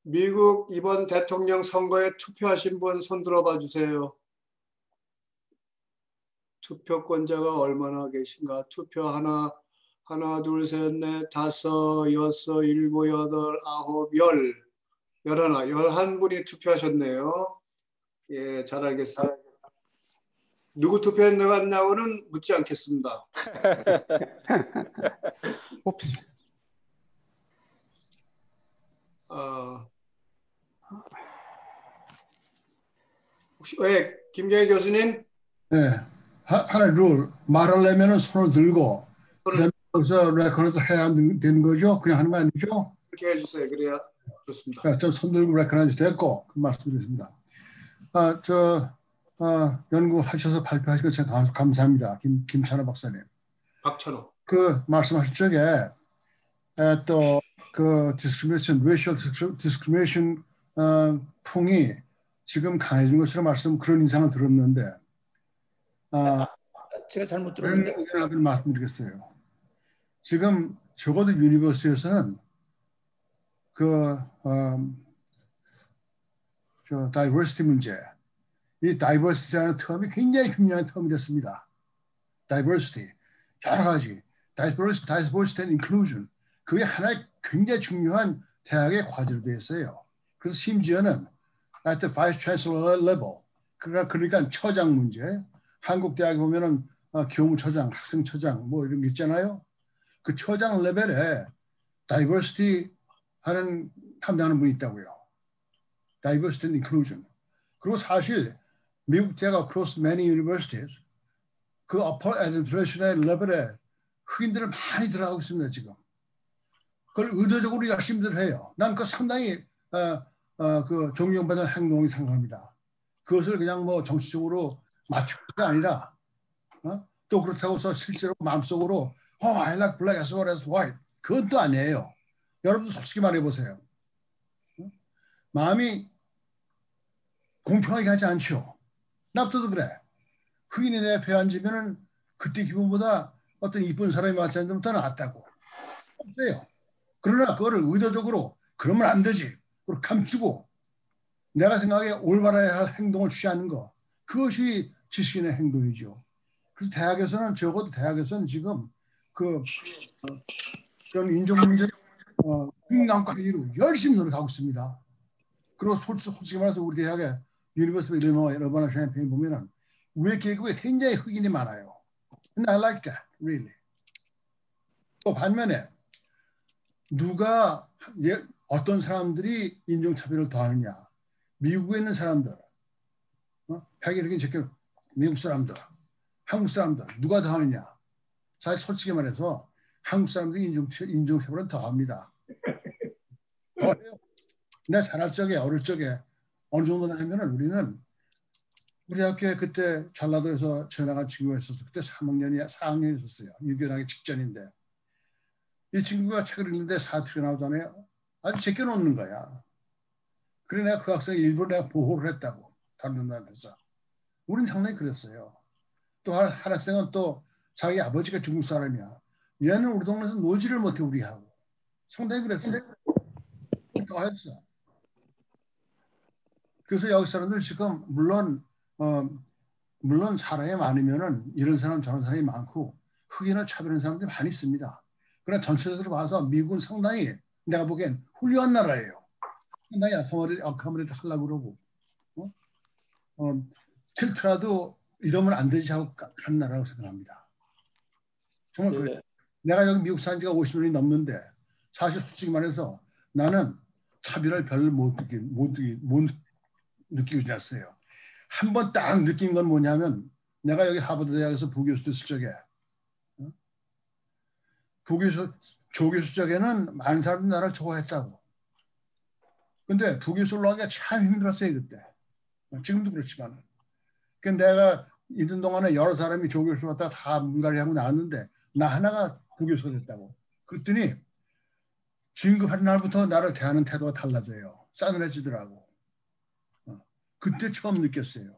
미국 이번 대통령 선거에 투표하신 분 손 들어봐 주세요. 투표권자가 얼마나 계신가? 투표 하나, 둘, 셋, 넷, 다섯, 여섯, 일곱, 여덟, 아홉, 열, 열하나, 11분이 투표하셨네요. 예, 잘 알겠습니다. 누구 투표했냐고는 묻지 않겠습니다. 혹시 김경희 교수님? 네, 하나의 룰 말하려면 손을 들고 그다음에 거기서 레코드 해야 되는 거죠? 그냥 하는 거 아니죠? 그렇게 해주세요. 그래야 좋습니다. 저 손 들고 레코드 됐고 그 말씀드렸습니다. 연구하셔서 발표하신 것 감사합니다. 김찬호 박사님. 박찬호. 그 말씀하신 적에 또 그 discrimination, racial discrimination 풍이 지금 강해진 것처럼 그런 인상을 들었는데 제가 잘못 들었는데 의견을 말씀드리겠어요. 지금 적어도 유니버시티에서는 저 다이버시티 문제, 이 다이버시티라는 텀이 굉장히 중요한 텀이 됐습니다. 다이버시티, 여러 가지 다이버시티 and inclusion, 그게 하나의 굉장히 중요한 대학의 과제로 되어 있어요. 그래서 심지어는 at the vice chancellor level, 그러니까 처장 문제, 한국 대학에 보면은 교무처장, 학생처장 뭐 이런 게 있잖아요. 그 처장 레벨에 다이버시티 하는 담당하는 분이 있다고요. Diversity and inclusion. 그리고 사실 미국 대학 across many universities 그 upper administration의 레벨에 흑인들을 많이 들어가고 있습니다 지금. 그걸 의도적으로 열심히들 해요. 난 그 상당히 그 존경받는 행동이 생각합니다. 그것을 그냥 뭐 정치적으로 맞추기가 아니라 또 그렇다고 해서 실제로 마음속으로 I like black as well as white. 그건 또 아니에요. 여러분도 솔직히 말해보세요. 마음이 공평하게 하지 않죠. 나도 그래. 흑인이 내 배 앉으면은 그때 기분보다 어떤 이쁜 사람이 맞지 않으면 더 낫다고. 없어요. 그러나 그거를 의도적으로 그러면 안 되지. 그걸 감추고 내가 생각에 올바라야 할 행동을 취하는 거. 그것이 지식인의 행동이죠. 그래서 대학에서는 적어도 대학에서는 지금 그런 인종 문제 흑남과기로 열심히 노력하고 있습니다. 그리고 솔직히 말해서 우리 대학에 유니버시티 일리노이 어바나 샴페인 보면은 우리 계급에 굉장히 흑인이 많아요. And I like that, really. 또 반면에 누가 어떤 사람들이 인종차별을 더하느냐? 미국에 있는 사람들, 백인 제껴 미국 사람들, 한국 사람들 누가 더하느냐? 사실 솔직히 말해서 한국 사람들이 인종차별은 더합니다. 더해요. 내가 자랄 적에 어릴 적에 어느 정도나 하면은 우리는 우리 학교에 그때 전라도에서 전화간 친구가 있었어. 그때 4학년이 있었어요. 유교하기 직전인데 이 친구가 책을 읽는데 사투리가 나오잖아요. 아주 제껴놓는 거야. 그래 내가 그 학생 일부러 내가 보호를 했다고 다른 놈들한테서. 우리는 상당히 그랬어요. 또 한 학생은 또 자기 아버지가 중국 사람이야. 얘는 우리 동네에서 놀지를 못해 우리하고. 상당히 그랬어요. 또 했어. 그래서 여기 사람들 지금 물론 사람이 많으면은 이런 사람 저런 사람이 많고 흑인을 차별하는 사람들이 많이 있습니다. 그러나 전체적으로 봐서 미국은 상당히 내가 보기엔 훌륭한 나라예요. 나 약하머리 하려고 그러고 틸트라도 이러면 안 되지 하고 간 나라라고 생각합니다. 정말 그래. 내가 여기 미국 산 지가 50년이 넘는데 사실 솔직히 말해서 나는 차별을 별로 못 느끼고 지났어요. 한 번 딱 느낀 건 뭐냐면 내가 여기 하버드 대학에서 부교수 됐을 적에 조교수 적에는 많은 사람들이 나를 좋아했다고. 근데 부교수 올라가기가 참 힘들었어요 그때. 지금도 그렇지만. 그러니까 내가 있는 동안에 여러 사람이 조교수 왔다가 다 물갈이하고 나왔는데 나 하나가 부교수가 됐다고. 그랬더니 진급하는 날부터 나를 대하는 태도가 달라져요. 싸늘해지더라고. 그때 처음 느꼈어요.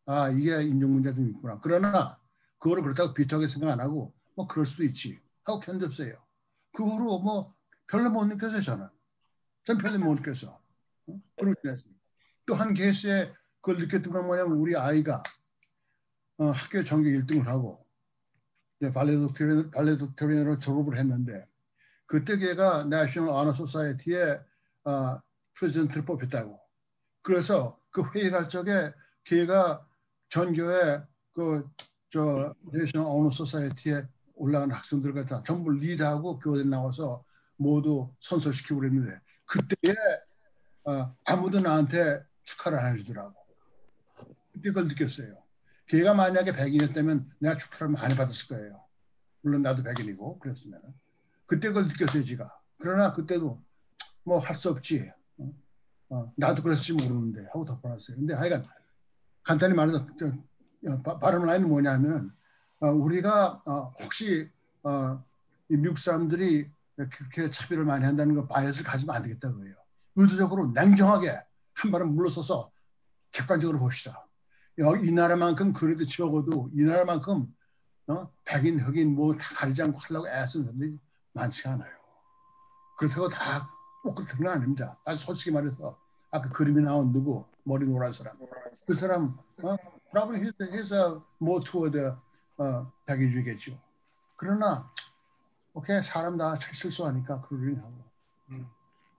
아, 이게 인종 문제 좀 있구나. 그러나 그거를 그렇다고 비통하게 생각 안 하고 뭐 그럴 수도 있지 하고 견뎠어요. 그 후로 뭐 별로 못 느꼈어요 저는. 전 별로 못 느꼈어. 또 한 케이스에 그걸 느꼈던 건 뭐냐면 우리 아이가 학교 전교 1등을 하고 발레도क्टो리너로 졸업을 했는데 그때 걔가 내셔널 어너 소사이어티의 프레지던트를 뽑혔다고. 그래서 그 회의 갈 적에 걔가 전교에 내셔널 어너 소사이어티에 올라가는 학생들과 다 전부 리드하고 교대 나와서 모두 선서시키고 그랬는데 그때에 아무도 나한테 축하를 안 해주더라고. 그때 그걸 느꼈어요. 걔가 만약에 백인이었다면 내가 축하를 많이 받았을 거예요. 물론 나도 백인이고 그랬으면. 그때 그걸 느꼈어요 지가. 그러나 그때도 뭐 할 수 없지. 나도 그랬을지 모르는데 하고 덮어놨어요. 근데 하여간 간단히 말해서 발음 라인은 뭐냐면 우리가 혹시 미국 사람들이 그렇게 차별을 많이 한다는 거 바이어스를 가지면 안 되겠다 그래요. 의도적으로 냉정하게 한 발음 물러서서 객관적으로 봅시다. 이 나라만큼 그래도 적어도 이 나라만큼 백인, 흑인 뭐 다 가리지 않고 하려고 애쓰는 사람들이 많지 않아요. 그렇다고 다 꼭 그런 건 아닙니다. 아주 솔직히 말해서 아까 그림이 나온 누구 머리 노란 사람 그 사람 probably he's a more toward 백인주의겠죠. 그러나 오케이 사람 다 실수하니까 그러긴 하고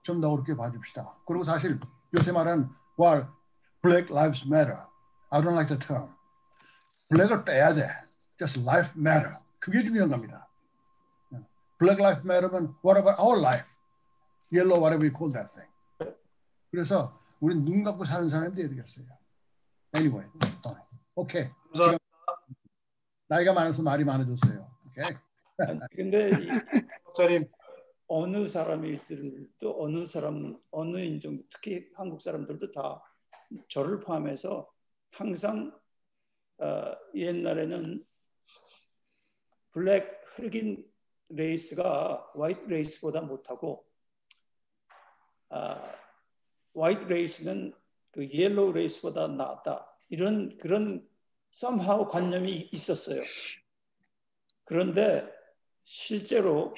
좀 더 그렇게 봐줍시다. 그리고 사실 요새 말하는 Black Lives Matter. I don't like the term. 블랙을 빼야 돼. Just life matter. 그게 중요한 겁니다. Black Lives Matter면 what about our life? Yellow, whatever we call that thing. 그래서 우린 눈 감고 사는 사람이 돼야 되겠어요. Anyway, 오케이. 지금 나이가 많아서 말이 많아졌어요. 오케이. 근데 목사님 어느 사람이들도 어느 인종 특히 한국 사람들도 다 저를 포함해서 항상 옛날에는 블랙 흑인 레이스가 화이트 레이스보다 못하고 화이트 레이스는 그 옐로우 레이스보다 낫다 이런 그런 somehow 관념이 있었어요. 그런데 실제로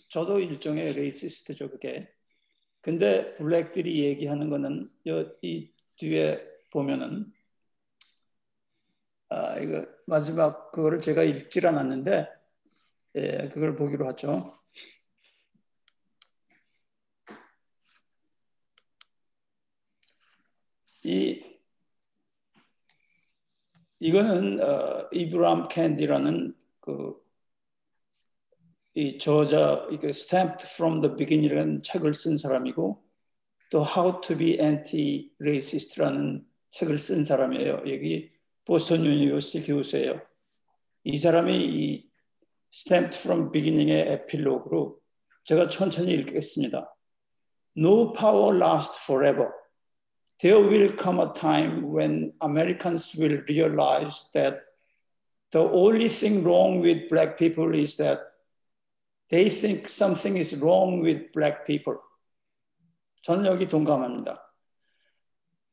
저도 일종의 레이시스트죠 그게. 근데 블랙들이 얘기하는 거는 이 뒤에 보면은 이거 마지막 그거를 제가 읽질 않았는데 그걸 보기로 하죠. 이거는 이브람 캔디라는 이 저자 Stamped from the Beginning이라는 책을 쓴 사람이고 또 How to be Anti-Racist라는 책을 쓴 사람이에요. 여기 보스턴 유니버시티 교수예요. 이 사람이 이 Stamped from Beginning의 에필로그로 제가 천천히 읽겠습니다. No power lasts forever. There will come a time when Americans will realize that the only thing wrong with black people is that they think something is wrong with black people. 저는 여기 동감합니다.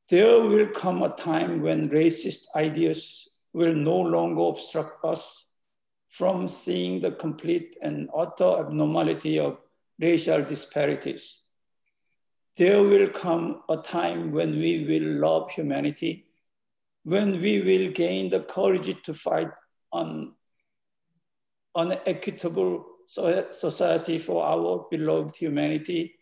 There will come a time when racist ideas will no longer obstruct us from seeing the complete and utter abnormality of racial disparities. There will come a time when we will love humanity, when we will gain the courage to fight on an equitable society for our beloved humanity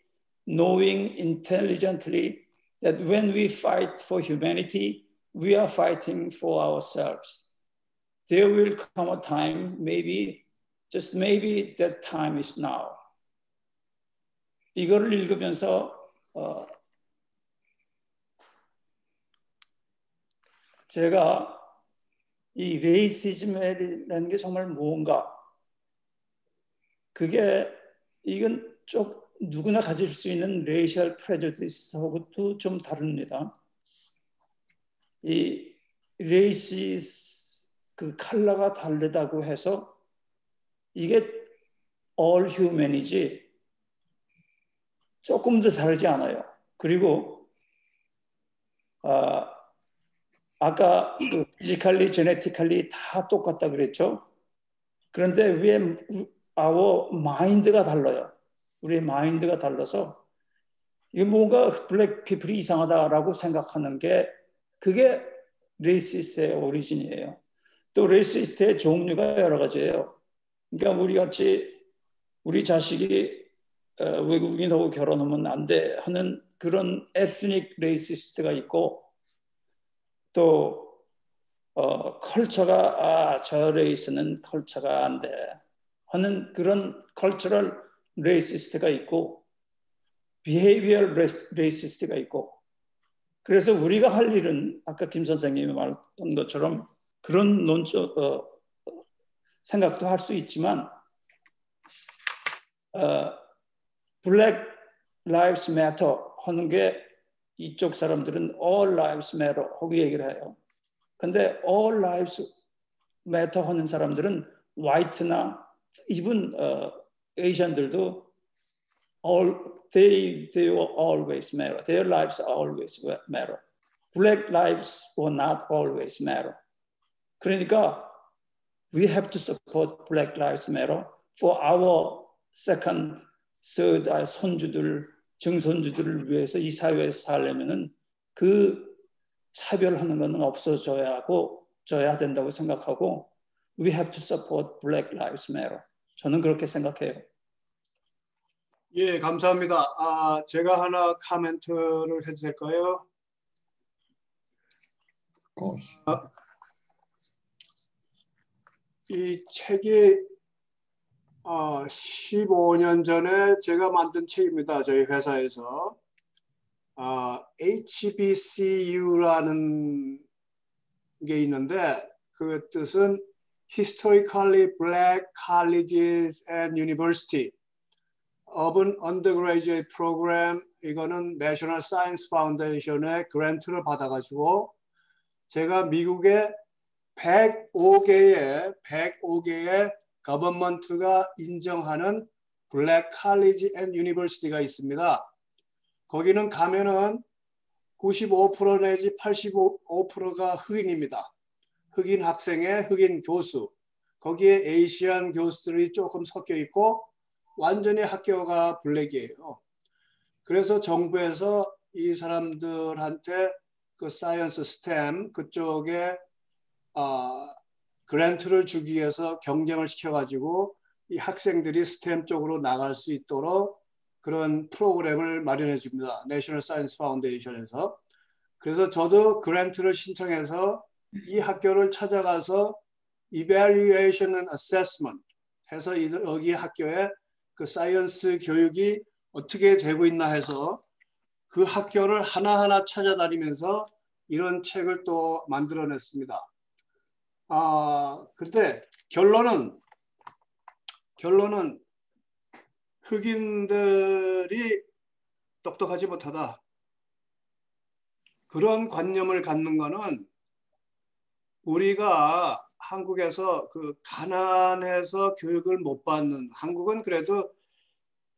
knowing intelligently that when we fight for humanity, we are fighting for ourselves. There will come a time, maybe, just maybe that time is now. 이거를 읽으면서 제가 이 레이시즘이라는 게 정말 뭔가, 그게 이건 좀 누구나 가질 수 있는 레이셜 프레저디스하고도 좀 다릅니다. 이 레이시스 그 컬러가 다르다고 해서 이게 all human이지 조금 더 다르지 않아요. 그리고 아까 그 피지컬리, 제네티컬리 다 똑같다 그랬죠. 그런데 왜 our 마인드가 달라요. 우리의 마인드가 달라서 이게 뭔가 블랙 피플이 이상하다라고 생각하는 게 그게 레이시스트의 오리진이에요. 또 레이시스트의 종류가 여러 가지예요. 그러니까 우리 같이 우리 자식이 외국인하고 결혼하면 안 돼 하는 그런 에스닉 레이시스트가 있고, 또 컬처가 저 레이스는 컬처가 안 돼 하는 그런 컬처럴 레이시스트가 있고, 비헤이비얼 레이시스트가 있고, 그래서 우리가 할 일은 아까 김 선생님이 말했던 것처럼 그런 생각도 할 수 있지만 Black Lives Matter 하는 게 이쪽 사람들은 All Lives Matter 하고 얘기를 해요. 근데 All Lives Matter 하는 사람들은 화이트나 even 에이션들도 they will always matter. Their lives always matter. Black lives will not always matter. 그러니까 we have to support Black Lives Matter for our second, third 손주들, 증손주들을 위해서 이 사회에서 살려면은 그 차별하는 것은 없어져야 하고 져야 된다고 생각하고 we have to support Black Lives Matter. 저는 그렇게 생각해요. 예, 감사합니다. 제가 하나 코멘트를 해도 될까요? 이 책이 15년 전에 제가 만든 책입니다. 저희 회사에서. HBCU라는 게 있는데 그 뜻은 Historically Black Colleges and University Urban Undergraduate Program. 이거는 National Science Foundation의 그랜트를 받아가지고 제가 미국의 105개의 거버먼트가 인정하는 블랙 칼리지 앤 유니버시티가 있습니다. 거기는 가면은 95% 내지 85%가 흑인입니다. 흑인 학생의 흑인 교수. 거기에 에이시안 교수들이 조금 섞여 있고 완전히 학교가 블랙이에요. 그래서 정부에서 이 사람들한테 그 사이언스 스템 그쪽에 그랜트를 주기 위해서 경쟁을 시켜가지고 이 학생들이 스템 쪽으로 나갈 수 있도록 그런 프로그램을 마련해 줍니다. 내셔널 사이언스 파운데이션에서. 그래서 저도 그랜트를 신청해서 이 학교를 찾아가서 Evaluation and Assessment 해서 여기 학교에 그 사이언스 교육이 어떻게 되고 있나 해서 그 학교를 하나하나 찾아다니면서 이런 책을 또 만들어냈습니다. 근데 결론은 흑인들이 똑똑하지 못하다. 그런 관념을 갖는 거는 우리가 한국에서 그 가난해서 교육을 못 받는, 한국은 그래도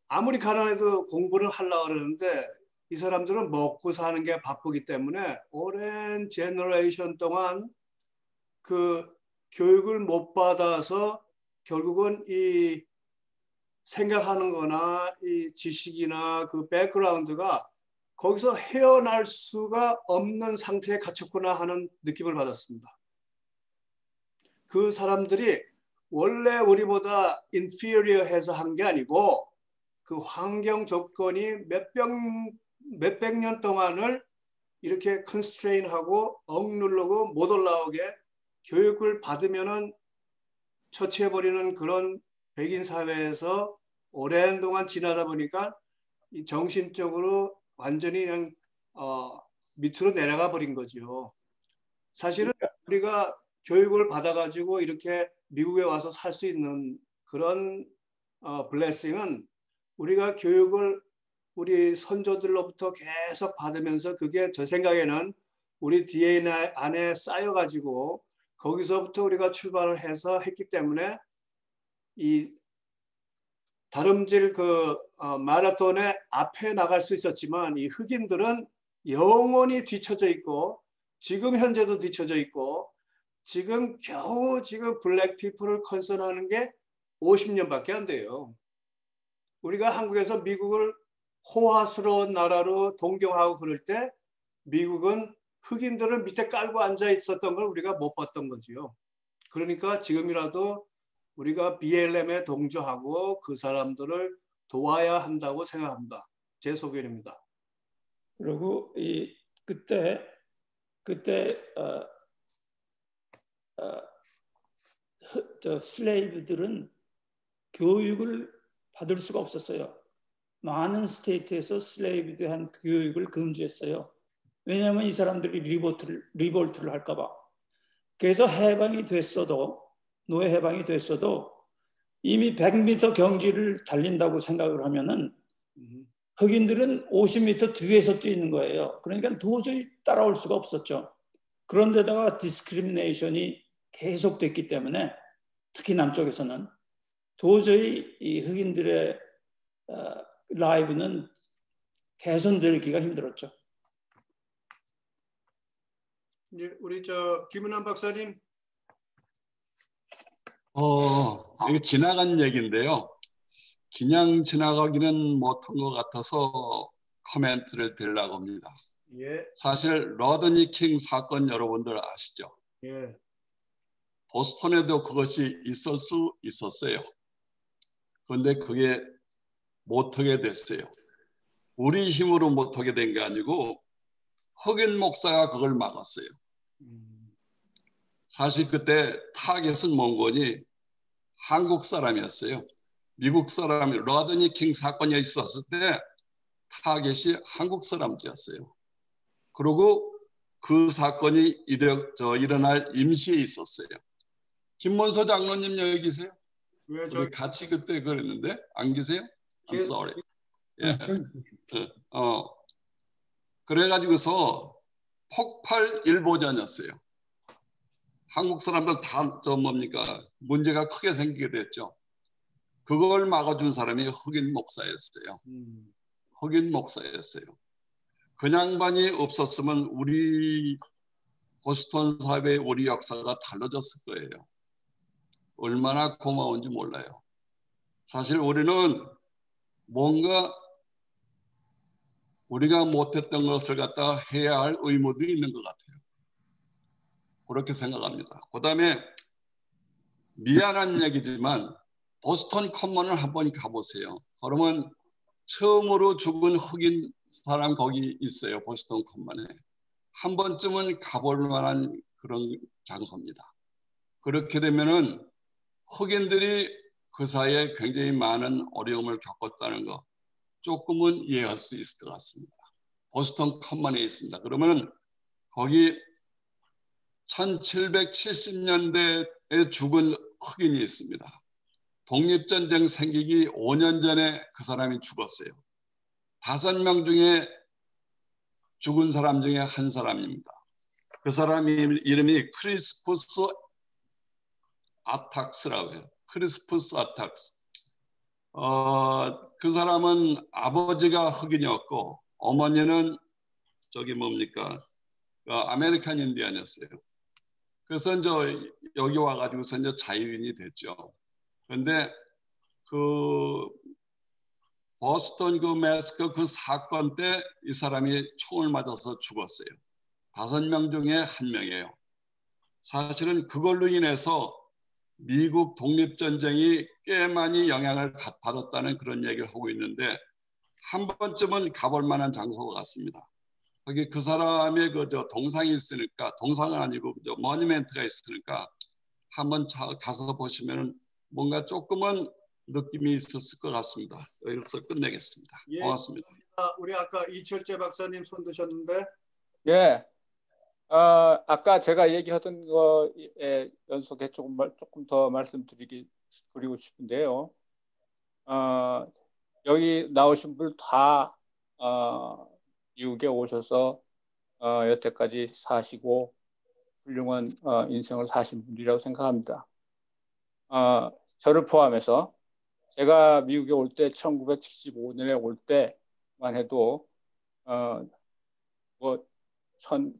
아무리 가난해도 공부를 하려고 그러는데 이 사람들은 먹고 사는 게 바쁘기 때문에 오랜 제너레이션 동안 그 교육을 못 받아서 결국은 이 생각하는 거나 이 지식이나 그 백그라운드가 거기서 헤어날 수가 없는 상태에 갇혔구나 하는 느낌을 받았습니다. 그 사람들이 원래 우리보다 inferior해서 한 게 아니고 그 환경 조건이 몇백 년 동안을 이렇게 컨스트레인하고 억누르고 못 올라오게 교육을 받으면은 처치해버리는 그런 백인 사회에서 오랜 동안 지나다 보니까 이 정신적으로 완전히 그냥 밑으로 내려가 버린 거죠. 사실은 우리가 교육을 받아가지고 이렇게 미국에 와서 살 수 있는 그런 블레싱은 우리가 교육을 우리 선조들로부터 계속 받으면서 그게 저 생각에는 우리 DNA 안에 쌓여가지고 거기서부터 우리가 출발을 해서 했기 때문에 이 다름질 그 마라톤의 앞에 나갈 수 있었지만 이 흑인들은 영원히 뒤쳐져 있고 지금 현재도 뒤쳐져 있고 지금 겨우 지금 블랙 피플을 컨선하는 게 50년밖에 안 돼요. 우리가 한국에서 미국을 호화스러운 나라로 동경하고 그럴 때 미국은 흑인들을 밑에 깔고 앉아 있었던 걸 우리가 못 봤던 거지요. 그러니까 지금이라도 우리가 BLM에 동조하고 그 사람들을 도와야 한다고 생각합니다. 제 소견입니다. 그리고 그때 슬레이브들은 교육을 받을 수가 없었어요. 많은 스테이트에서 슬레이브에 대한 교육을 금지했어요. 왜냐하면 이 사람들이 리볼트를 할까 봐. 그래서 해방이 됐어도 노예 해방이 됐어도 이미 100m 경지를 달린다고 생각을 하면은 흑인들은 50m 뒤에서 뛰는 거예요. 그러니까 도저히 따라올 수가 없었죠. 그런데다가 디스크리미네이션이 계속됐기 때문에 특히 남쪽에서는 도저히 이 흑인들의 라이브는 개선되기가 힘들었죠. 이제 우리 김은환 박사님. 이거 지나간 얘기인데요. 그냥 지나가기는 못한 것 같아서 코멘트를 드리려고 합니다. 예. 사실 로드니 킹 사건 여러분들 아시죠? 예. 보스턴에도 그것이 있을 수 있었어요. 그런데 그게 못하게 됐어요. 우리 힘으로 못하게 된 게 아니고 흑인 목사가 그걸 막았어요. 사실 그때 타겟은 몽골이 한국 사람이었어요. 미국 사람이 로드니 킹 사건이 있었을 때 타겟이 한국 사람들이었어요. 그리고 그 사건이 일어날 임시에 있었어요. 김문서 장로님 여기 계세요? 왜 우리 같이 그때 그랬는데 안 계세요? I'm sorry. 예. 그래가지고서 폭발 일보전이었어요. 한국 사람들 다 뭡니까 문제가 크게 생기게 됐죠. 그걸 막아준 사람이 흑인 목사였어요. 흑인 목사였어요. 그 양반이 없었으면 우리 보스턴 사회의 우리 역사가 달라졌을 거예요. 얼마나 고마운지 몰라요. 사실 우리는 뭔가 우리가 못했던 것을 갖다 해야 할 의무도 있는 것 같아요. 그렇게 생각합니다. 그 다음에 미안한 얘기지만 보스턴 커먼을 한번 가보세요. 그러면 처음으로 죽은 흑인 사람 거기 있어요. 보스턴 커먼에. 한 번쯤은 가볼 만한 그런 장소입니다. 그렇게 되면은 흑인들이 그 사이에 굉장히 많은 어려움을 겪었다는 거 조금은 이해할 수 있을 것 같습니다. 보스턴 커먼에 있습니다. 그러면은 거기 1770년대에 죽은 흑인이 있습니다. 독립전쟁 생기기 5년 전에 그 사람이 죽었어요. 5명 중에 죽은 사람 중에 한 사람입니다. 그 사람 이름이 크리스푸스 아탁스라고 해요. 크리스푸스 아탁스. 그 사람은 아버지가 흑인이었고 어머니는 아메리칸 인디언이었어요. 그래서 이제 여기 와가지고서 이제 자유인이 됐죠. 그런데 그 보스턴 그 매스커 그 사건 때 이 사람이 총을 맞아서 죽었어요. 5명 중에 1명이에요. 사실은 그걸로 인해서 미국 독립전쟁이 꽤 많이 영향을 받았다는 그런 얘기를 하고 있는데 한 번쯤은 가볼 만한 장소 같습니다. 거기 그 사람의 저 동상이 있으니까, 동상은 아니고 저 모니멘트가 있으니까 한번 가서 보시면 뭔가 조금은 느낌이 있었을 것 같습니다. 여기서 끝내겠습니다. 예, 고맙습니다. 우리 아까 이철재 박사님 손 드셨는데. 예. 아까 제가 얘기하던 거에 연속해 조금 더 말씀드리고 싶은데요. 여기 나오신 분 다 미국에 오셔서 여태까지 사시고 훌륭한 인생을 사신 분이라고 생각합니다. 저를 포함해서 제가 미국에 올 때 1975년에 올 때만 해도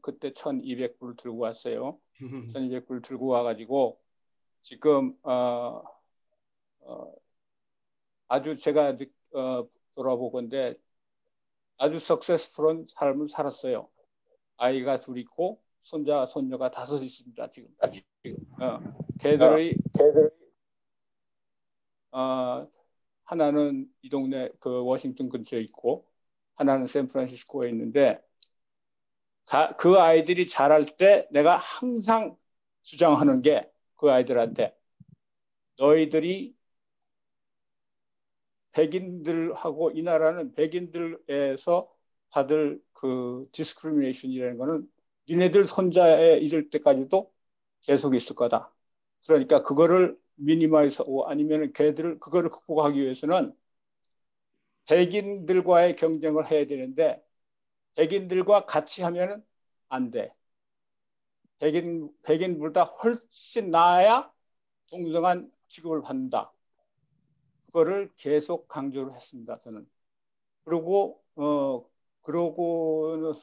그때 1200불 들고 왔어요. 1200불 들고 와가지고 지금 아주 제가 돌아보건데 아주 석세스풀한 삶을 살았어요. 아이가 둘 있고 손녀가 5 있습니다. 지금. 걔들이 하나는 이 동네 그 워싱턴 근처에 있고 하나는 샌프란시스코에 있는데 그 아이들이 자랄 때 내가 항상 주장하는 게 그 아이들한테 너희들이 백인들하고 이 나라는 백인들에서 받을 그 디스크리미네이션이라는 거는 니네들 손자에 이를 때까지도 계속 있을 거다. 그러니까 그거를 미니마이즈하고 아니면 그거를 극복하기 위해서는 백인들과의 경쟁을 해야 되는데 백인들과 같이 하면 안 돼. 백인보다 훨씬 나아야 동등한 취급을 받는다. 그거를 계속 강조를 했습니다. 저는. 그러고는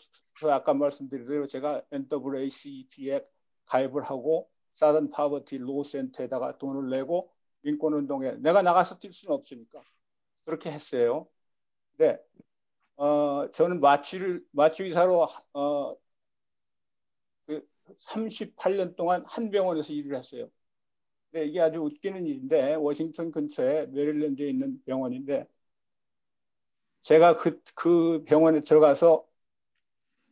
아까 말씀드린 대로 제가 NAACP에 가입을 하고 사던 파버티 로 센터에다가 돈을 내고 민권운동에 내가 나가서 뛸 수는 없으니까 그렇게 했어요. 근데 저는 마취의사로 38년 동안 한 병원에서 일을 했어요. 근데 이게 아주 웃기는 일인데 워싱턴 근처에 메릴랜드에 있는 병원인데 제가 그 병원에 들어가서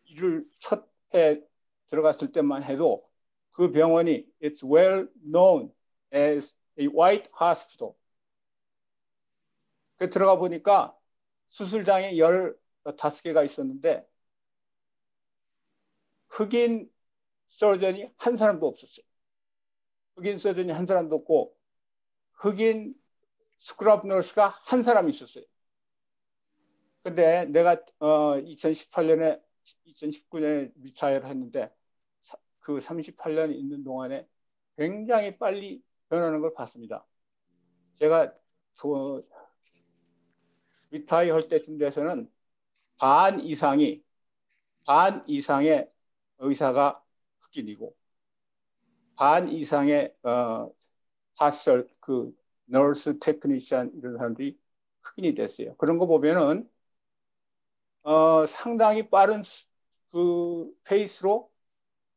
일을 첫 해 들어갔을 때만 해도 그 병원이 it's well known as a white hospital. 그 들어가 보니까 수술장에 15개가 있었는데 흑인 서전이 한 사람도 없었어요. 흑인 서전이 한 사람도 없고 흑인 스크럽 너스가 한 사람 있었어요. 근데 내가 2019년에 리타이어를 했는데 그 38년 있는 동안에 굉장히 빨리 변하는 걸 봤습니다. 제가 리타이어 할 때쯤 돼서는 반 이상의 의사가 흑인이고 반 이상의 그 너스 테크니션 이런 사람들이 흑인이 됐어요. 그런 거 보면은 상당히 빠른 그 페이스로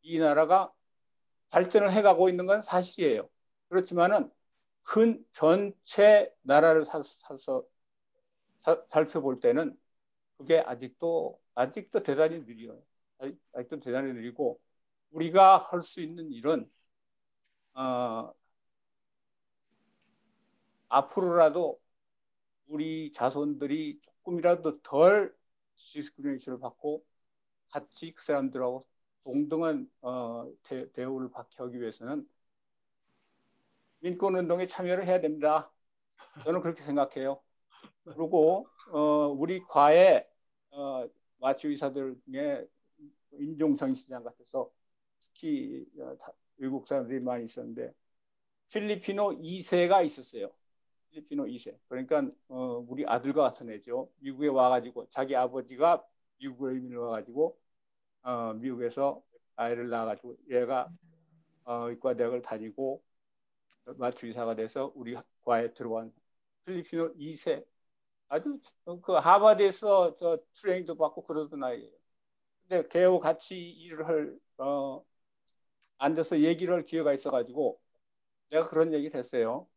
이 나라가 발전을 해가고 있는 건 사실이에요. 그렇지만은 큰 전체 나라를 살펴볼 때는 그게 아직도 대단히 느려요. 아직도 대단히 느리고 우리가 할 수 있는 일은 앞으로라도 우리 자손들이 조금이라도 덜 디스크리미네이션을 받고 같이 그 사람들하고 동등한 대우를 받게 하기 위해서는 민권운동에 참여를 해야 됩니다. 저는 그렇게 생각해요. 그리고 우리 과에 마취 의사들 중에 인종정신장 같아서 특히 외국 사람들이 많이 있었는데 필리피노 2세가 있었어요. 필리피노 2세. 그러니까 우리 아들과 같은 애죠. 미국에 와가지고 자기 아버지가 미국에 이민을 와가지고 미국에서 아이를 낳아가지고 얘가 의과대학을 다니고 마취의사가 돼서 우리 과에 들어온 필리피노 2세. 아주 그 하버드에서 저 트레이닝도 받고 그러던 아이예요. 근데 걔하고 같이 일을 앉아서 얘기를 할 기회가 있어가지고 내가 그런 얘기를 했어요.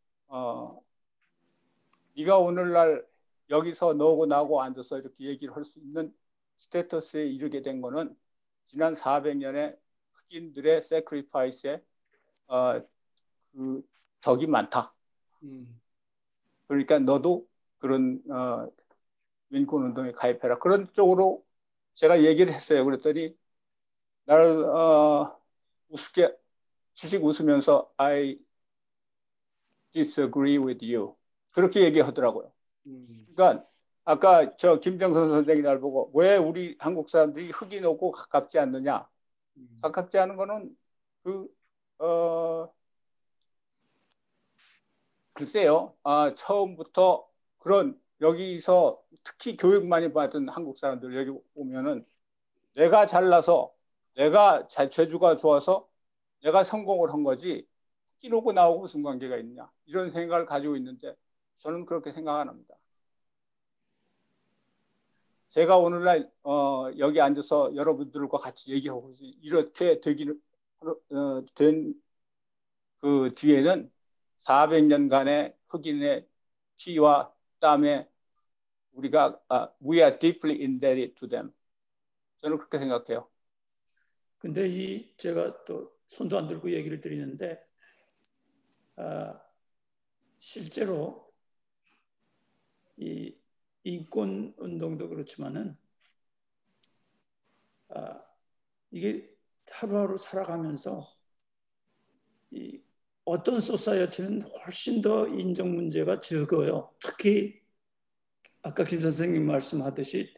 네가 오늘날 여기서 너하고 나하고 앉아서 이렇게 얘기를 할 수 있는 스테이터스에 이르게 된 거는 지난 400년의 흑인들의 세크리파이스에 그 덕이 많다. 그러니까 너도 그런 민권운동에 가입해라. 그런 쪽으로 제가 얘기를 했어요. 그랬더니 나를 우습게 주식 웃으면서 I disagree with you. 그렇게 얘기하더라고요. 그러니까 아까 저 김정선 선생이 날 보고 왜 우리 한국 사람들이 흑인하고 가깝지 않느냐. 가깝지 않은 거는 글쎄요. 처음부터 그런 여기서 특히 교육 많이 받은 한국 사람들 여기 오면은 내가 잘나서 내가 재주가 좋아서 내가 성공을 한 거지 흑인하고 나하고 무슨 관계가 있냐. 이런 생각을 가지고 있는데 저는 그렇게 생각 안 합니다. 제가 오늘날 여기 앉아서 여러분들과 같이 얘기하고 이렇게 되기는 된 그 뒤에는 400년간의 흑인의 피와 땀에 우리가 we are deeply indebted to them. 저는 그렇게 생각해요. 근데 제가 또 손도 안 들고 얘기를 드리는데 실제로 이 인권 운동도 그렇지만은 이게 하루하루 살아가면서 이 어떤 소사이어티는 훨씬 더 인정 문제가 적어요. 특히 아까 김 선생님 말씀하듯이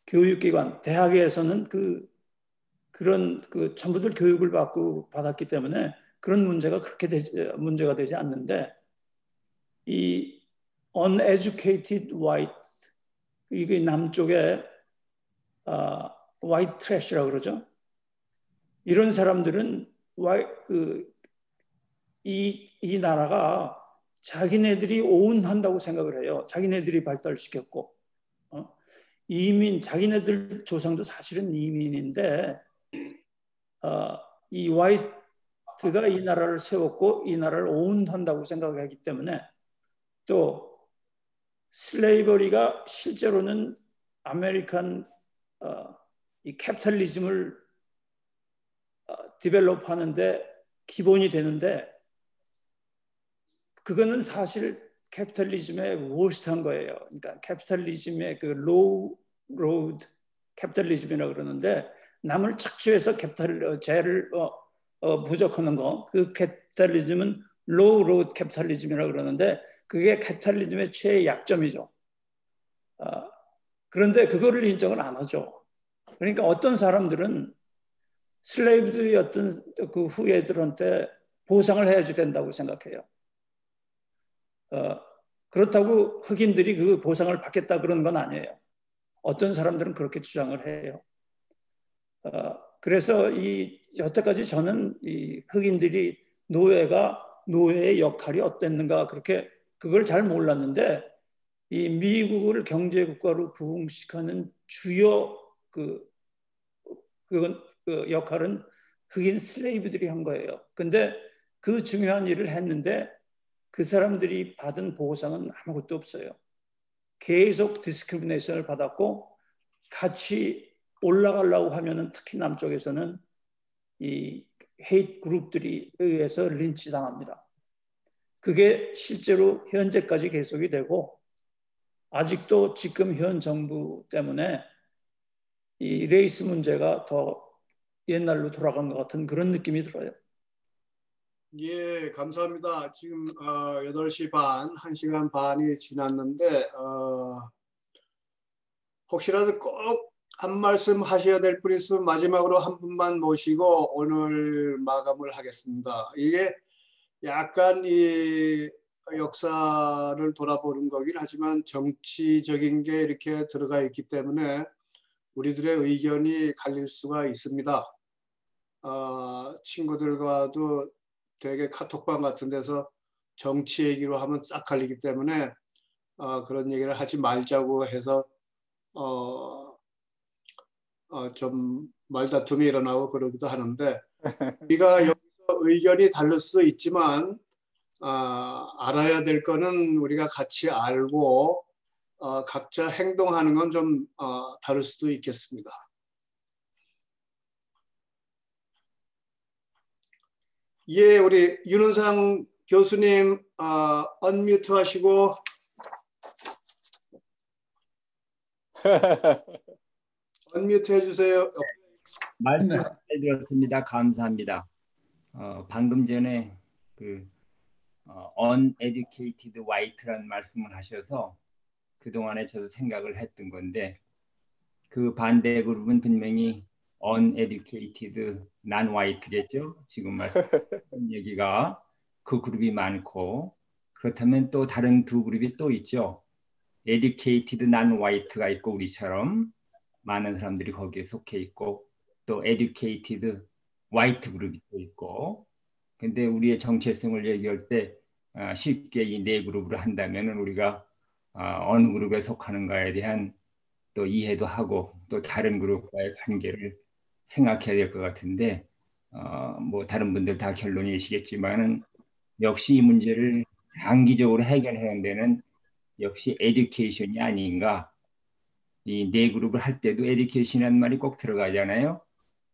교육기관, 대학에서는 그런 전부들 교육을 받았기 때문에 그런 문제가 그렇게 문제가 되지 않는데 이 uneducated white 이게 남쪽에 white trash라고 그러죠. 이런 사람들은 이 나라가 자기네들이 오운한다고 생각을 해요. 자기네들이 발달시켰고 자기네들 조상도 사실은 이민인데 이 화이트가 이 나라를 세웠고 이 나라를 오운한다고 생각하기 때문에 또 슬레이버리가 실제로는 아메리칸 이 캐피탈리즘을 디벨롭하는데 기본이 되는데 그거는 사실 캐피탈리즘의 워스트한 거예요. 그러니까 캐피탈리즘의 그 로우 로드 캐피탈리즘이라고 그러는데 남을 착취해서 재를 부족하는 거, 그 캐피탈리즘은 로우 로드 캐피탈리즘이라고 그러는데 그게 캐피탈리즘의 최약점이죠. 그런데 그거를 인정을 안 하죠. 그러니까 어떤 사람들은 슬레이브였던 그 후예들한테 보상을 해야지 된다고 생각해요. 그렇다고 흑인들이 그 보상을 받겠다 그런 건 아니에요. 어떤 사람들은 그렇게 주장을 해요. 그래서 여태까지 저는 이 흑인들이 노예의 역할이 어땠는가 그걸 잘 몰랐는데 이 미국을 경제국가로 부흥시키는 주요 그 역할은 흑인 슬레이브들이 한 거예요. 근데 그 중요한 일을 했는데 그 사람들이 받은 보상은 아무것도 없어요. 계속 디스크리미네이션을 받았고 같이 올라가려고 하면은 특히 남쪽에서는 이 헤이트 그룹들이 의해서 린치 당합니다. 그게 실제로 현재까지 계속이 되고 아직도 지금 현 정부 때문에 이 레이스 문제가 더 옛날로 돌아간 것 같은 그런 느낌이 들어요. 예, 감사합니다. 지금 8시 반, 1시간 반이 지났는데 혹시라도 꼭 한 말씀 하셔야 될 분이 있으면 마지막으로 한 분만 모시고 오늘 마감을 하겠습니다. 이게 약간 이 역사를 돌아보는 거긴 하지만 정치적인 게 이렇게 들어가 있기 때문에 우리들의 의견이 갈릴 수가 있습니다. 친구들과도 되게 카톡방 같은 데서 정치 얘기로 하면 싹 갈리기 때문에 그런 얘기를 하지 말자고 해서 좀 말다툼이 일어나고 그러기도 하는데 우리가 여기서 의견이 다를 수도 있지만 알아야 될 거는 우리가 같이 알고 각자 행동하는 건 좀 다를 수도 있겠습니다. 예, 우리 윤은상 교수님 언뮤트 하시고 언뮤트 해주세요. 말씀 잘 들었습니다. 감사합니다. 방금 전에 그 uneducated white라는 말씀을 하셔서 그동안에 저도 생각을 했던 건데 그 반대 그룹은 분명히 uneducated non-white겠죠. 지금 말씀하신 얘기가 그 그룹이 많고 그렇다면 또 다른 두 그룹이 또 있죠. educated non-white가 있고 우리처럼 많은 사람들이 거기에 속해 있고 또 educated white 그룹이 또 있고 근데 우리의 정체성을 얘기할 때 쉽게 이 네 그룹으로 한다면 우리가 어느 그룹에 속하는가에 대한 또 이해도 하고 또 다른 그룹과의 관계를 생각해야 될 것 같은데 뭐 다른 분들 다 결론이시겠지만은 역시 이 문제를 장기적으로 해결하는 데는 역시 에듀케이션이 아닌가. 이 네 그룹을 할 때도 에듀케이션이라는 말이 꼭 들어가잖아요.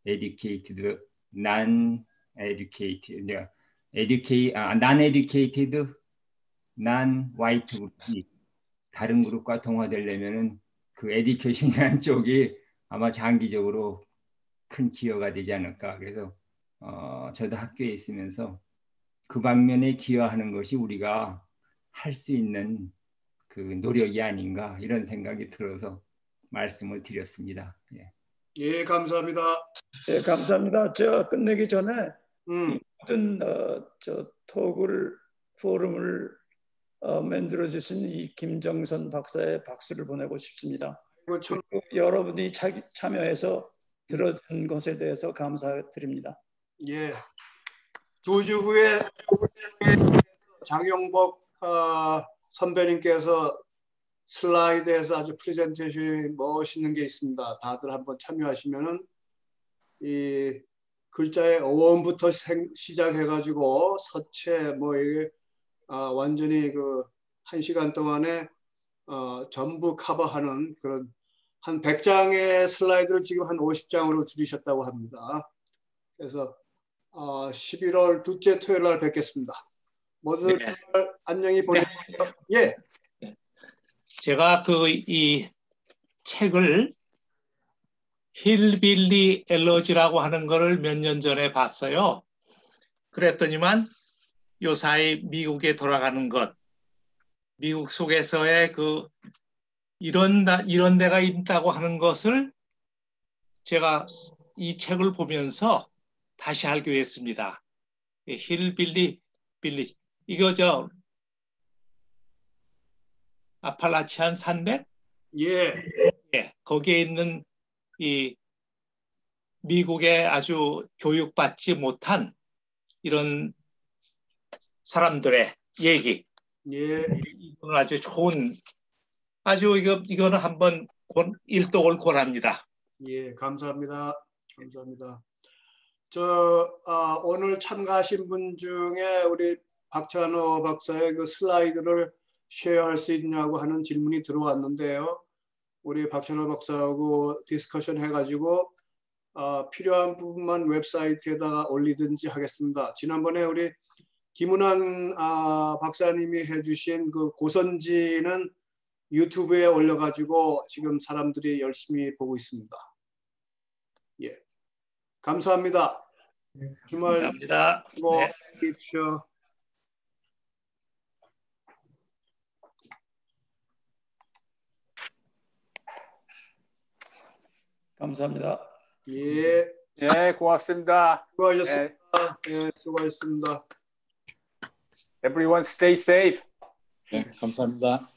educated, non-educated, non-educated, non-white 그룹이 다른 그룹과 동화되려면은 그 에듀케이션이라는 쪽이 아마 장기적으로 큰 기여가 되지 않을까. 그래서 저도 학교에 있으면서 그 방면에 기여하는 것이 우리가 할 수 있는 그 노력이 아닌가 이런 생각이 들어서 말씀을 드렸습니다. 예, 예, 감사합니다. 예, 감사합니다. 저 끝내기 전에 이 모든 저 토글 포럼을 만들어 주신 이 김정선 박사의 박수를 보내고 싶습니다. 그리고 여러분이 참여해서 들어준 것에 대해서 감사드립니다. 예, 2주 후에 장용복 선배님께서 슬라이드에서 아주 프레젠테이션이 멋있는 게 있습니다. 다들 한번 참여하시면은 이 글자의 어원부터 시작해가지고 서체 뭐 이게 완전히 그 1시간 동안에 전부 커버하는 그런 한 100장의 슬라이드를 지금 한 50장으로 줄이셨다고 합니다. 그래서 11월 둘째 토요일 날 뵙겠습니다. 모두 네. 안녕히 보내세요. 예. 제가 이 책을 힐빌리 엘러지라고 하는 거를 몇 년 전에 봤어요. 그랬더니만 요사이 미국에 돌아가는 것, 미국 속에서의 그 이런 데가 있다고 하는 것을 제가 이 책을 보면서 다시 알게 됐습니다. 힐빌리 빌리지. 이거 아팔라치안 산맥? 예. 예, 거기에 있는 이 미국에 아주 교육받지 못한 이런 사람들의 얘기. 예. 이거는 아주 좋은, 아주 이거는 한번 일독을 권합니다. 예, 감사합니다. 감사합니다. 오늘 참가하신 분 중에 우리 박찬호 박사의 그 슬라이드를 쉐어할 수 있냐고 하는 질문이 들어왔는데요. 우리 박찬호 박사하고 디스커션 해가지고 필요한 부분만 웹사이트에다가 올리든지 하겠습니다. 지난번에 우리 김은환 박사님이 해주신 그 고선지는 유튜브에 올려가지고 지금 사람들이 열심히 보고 있습니다. 예, 감사합니다. 주말 감사합니다. 수고 네. 하십시오. 감사합니다. 예, 네, 고맙습니다. 수고하셨습니다. 예, 수고하셨습니다. Everyone stay safe. 네, 감사합니다.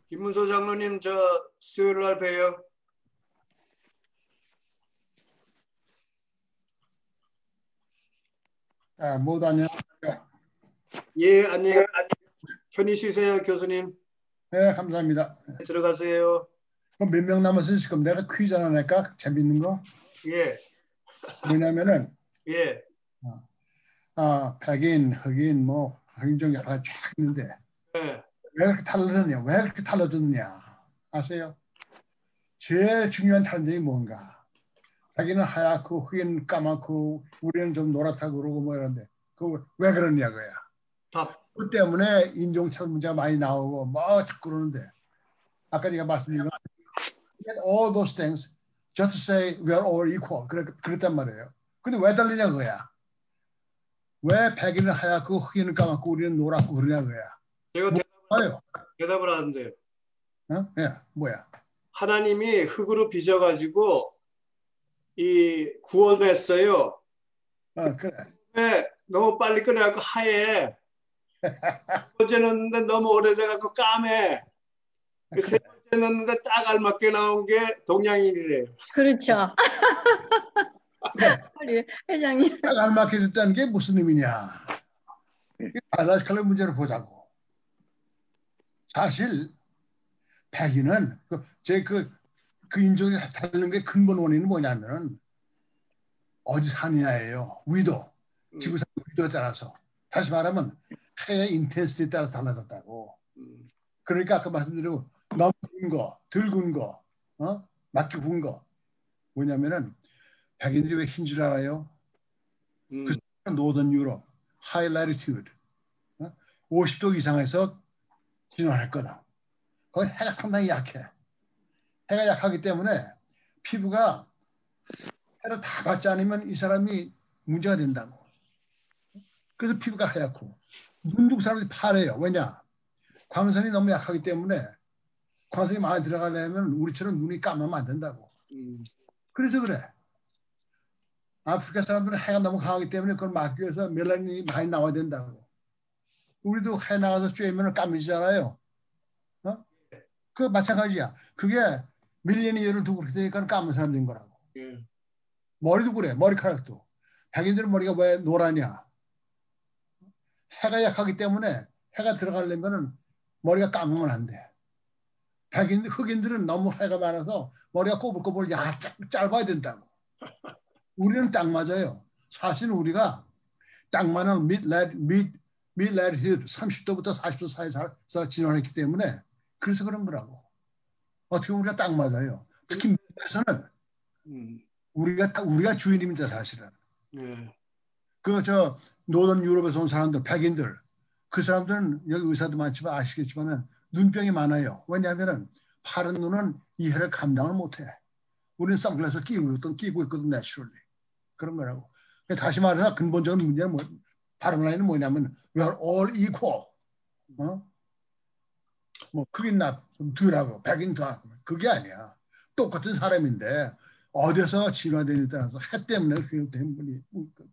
김문소 장로님, 수요일 날 봬요. 모두 안녕. 예, 안녕히 편히 쉬세요, 교수님. 네, 감사합니다. 들어가세요. 그럼 몇 명 남았어요? 지금 내가 퀴즈 하나 낼까? 재밌는 거? 예, 뭐냐면은 예. 백인, 흑인, 뭐 흑인종 여러 가지 쫙 있는데 예. 왜 그렇게 달라졌냐? 왜 그렇게 달라졌느냐? 아세요? 제일 중요한 다른 점이 뭔가? 자기는 하얗고 흑인 까맣고 우리는 좀 노랗다고 그러고 뭐 이런데 그 왜 그러냐 그야. 답. 그 때문에 인종차별 문제가 많이 나오고 뭐 자꾸 그러는데 아까 네가 말씀드린 거 all those things just to say we are all equal 그랬단 말이에요. 근데 왜 달리냐 그야. 왜 백인은 하얗고 흑인은 까맣고 우리는 노랗고 그러냐 그야. 제가 대답을 하는데요. 어? 예, 뭐야? 하나님이 흙으로 빚어가지고 이 구원했어요. 그래. 왜 너무 빨리 꺼내갖고 하얘. 어제 넣었는데 너무 오래돼갖고 까매. 세 번째 넣었는데 딱 알맞게 나온 게 동양인이래요. 그렇죠. 우리 회장님. 딱 알맞게 됐다는 게 무슨 의미냐? 바이올로지컬 문제를 보자고. 사실 백인은 그 인종이 다른 게 근본 원인은 뭐냐면 어디 사느냐예요. 위도, 지구상 위도에 따라서. 다시 말하면 해의 인텐시티에 따라서 달라졌다고. 그러니까 아까 말씀드리고 너무 군 거, 덜 군 거, 맞게 군 거. 뭐냐면은 백인들이 왜 흰 줄 알아요? 그 노던 유럽, 하이 라티튜드, 50도 이상에서 진화했거든. 거기 해가 상당히 약해. 해가 약하기 때문에 피부가 해를 다 받지 않으면 이 사람이 문제가 된다고. 그래서 피부가 하얗고 문득 사람들이 파래요. 왜냐? 광선이 너무 약하기 때문에 광선이 많이 들어가려면 우리처럼 눈이 까매면 안 된다고. 그래서 그래. 아프리카 사람들은 해가 너무 강하기 때문에 그걸 막기 위해서 멜라닌이 많이 나와야 된다고. 우리도 해 나가서 쬐면 까매지잖아요. 그 마찬가지야. 그게 밀레니얼을 두고 그렇게 되니까 까만 사람 된 거라고. 머리도 그래. 머리카락도. 백인들은 머리가 왜 노라냐. 해가 약하기 때문에 해가 들어가려면 머리가 감으면 안 돼. 흑인들은 너무 해가 많아서 머리가 꼬불꼬불 짧아야 된다고. 우리는 딱 맞아요. 사실 우리가 딱 맞는 mid-latitude 30도부터 40도 사이에서 진화했기 때문에 그래서 그런 거라고. 어떻게 우리가 딱 맞아요. 특히 미국에서는 우리가 주인입니다, 사실은. 노던 유럽에서 온 사람들, 백인들, 그 사람들은 여기 의사도 많지만 아시겠지만 눈병이 많아요. 왜냐하면 파란 눈은 이 해를 감당을 못해. 우리는 선글라스 끼고 있거든, 내추럴리. 그런 거라고. 다시 말해서 근본적인 문제는 바람 라인은 뭐냐면 we are all equal. 뭐 흑인 덜하고 백인 더 그게 아니야. 똑같은 사람인데 어디서 진화되느냐에 따라서 해 때문에 그렇게 된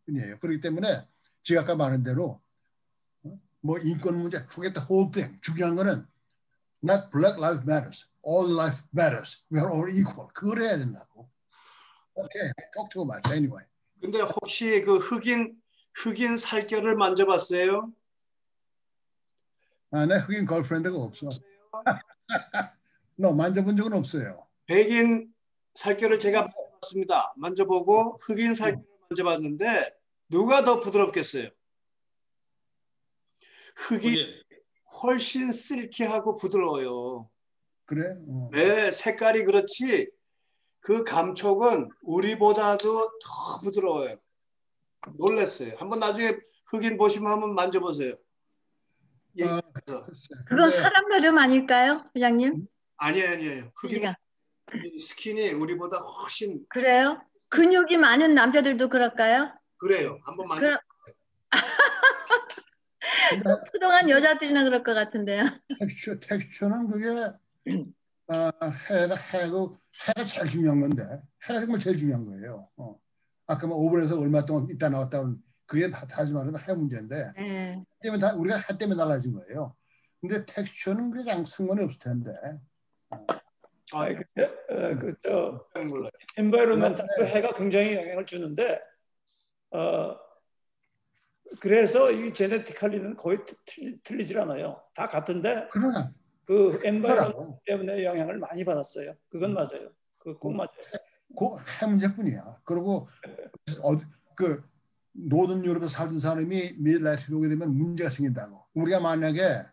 분이에요. 그렇기 때문에 제가 아까 말한 대로 뭐 인권 문제, forget the whole thing. 중요한 거는 not black lives matters, all life matters. We are all equal. 그걸 해야 된다고. Okay, talk too much anyway. 근데 혹시 그 흑인 살결을 만져봤어요? 내 흑인 걸프렌드가 없어. 만져본 적은 없어요. 백인 살결을 제가 만져봤습니다. 만져보고 흑인 살결을 만져봤는데 누가 더 부드럽겠어요? 흑이 훨씬 실키하고 부드러워요. 그래? 네, 색깔이 그렇지 그 감촉은 우리보다도 더 부드러워요. 놀랐어요. 한번 나중에 흑인 보시면 한번 만져보세요. 그건 사람 나름 아닐까요, 회장님? 아니에요. 흑인 스킨이 우리보다 훨씬. 그래요? 근육이 많은 남자들도 그럴까요? 그래요. 한번 만져. 그동안 여자들이나 그럴 것 같은데요. 텍스처는 그게 해가 제일 중요한 건데 해가 정말 제일 중요한 거예요. 아까 뭐 오븐에서 얼마 동안 있다 나왔다 그게 다시 말하면 해 문제인데 때문에 우리가 해 때문에 달라진 거예요. 근데 텍스처는 그냥 상관이 없을 텐데. 엔바이러먼트 해가 굉장히 영향을 주는데 그래서 이 제네티컬리는 거의 틀리질 않아요. 다 같은데 그러나 그 엔바이러먼트 때문에 영향을 많이 받았어요. 그건 맞아요. 그 꼭 맞아요. 그 문제뿐이야. 그리고 그 노던 유럽에 살던 사람이 미드라이트에 오게 되면 문제가 생긴다고. 우리가 만약에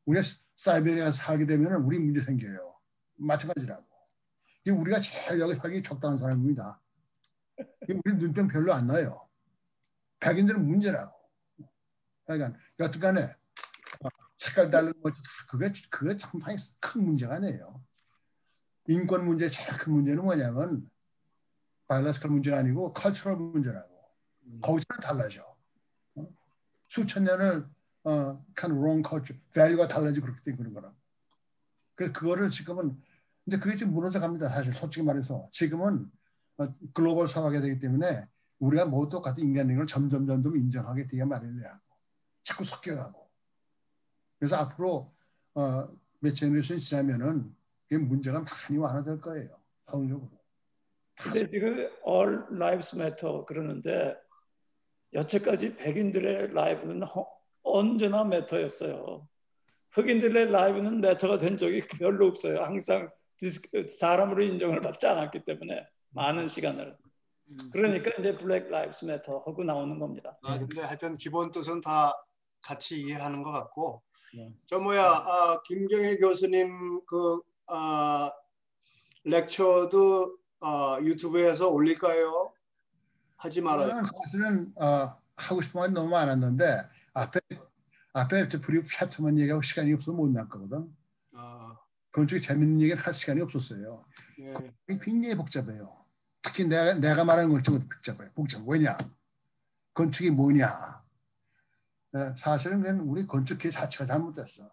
우리가 사이베리아 살게 되면 우리 문제 생겨요. 마찬가지라고. 우리가 제일 여기 살기 적당한 사람입니다. 우리 눈병 별로 안 나요. 백인들은 문제라고. 그러니까 여튼간에 색깔 다른 것도 다 그게 상당히 큰 문제가 아니에요. 인권 문제 제일 큰 문제는 뭐냐면 바이올러지컬 문제가 아니고 컬처럴 문제라고. 거기서는 달라져. 수천 년을 kind of wrong culture, value가 달라지고 그렇기 때문에 그런 거라고. 그래서 그거를 지금은 근데 그게 지금 무너져 갑니다. 사실 솔직히 말해서 지금은 글로벌 사회가 되기 때문에 우리가 모두 똑같은 인간인 걸 점점 인정하게 되게 마련이라고. 자꾸 섞여가고. 그래서 앞으로 몇 제너레이션이 지나면은 그게 문제가 많이 완화될 거예요. 사회적으로. 근데 지금 all lives matter 그러는데 여태까지 백인들의 라이브는 언제나 매터였어요. 흑인들의 라이브는 매터가 된 적이 별로 없어요. 항상 사람으로 인정을 받지 않았기 때문에 많은 시간을. 그러니까 이제 블랙 라이브스 매터 하고 나오는 겁니다. 근데 하여튼 기본 뜻은 다 같이 이해하는 것 같고. 김경일 교수님 그 렉처도 유튜브에서 올릴까요? 하지 말아요. 사실은 하고 싶은 말이 너무 많았는데 앞에 브리프 챕터만 얘기하고 시간이 없어서 못 났거든. 그건 쪽에 재밌는 얘기를 할 시간이 없었어요. 예. 굉장히 복잡해요. 특히 내가 말하는 건축은 복잡해요. 왜냐? 건축이 뭐냐? 사실은 그냥 우리 건축계 자체가 잘못됐어.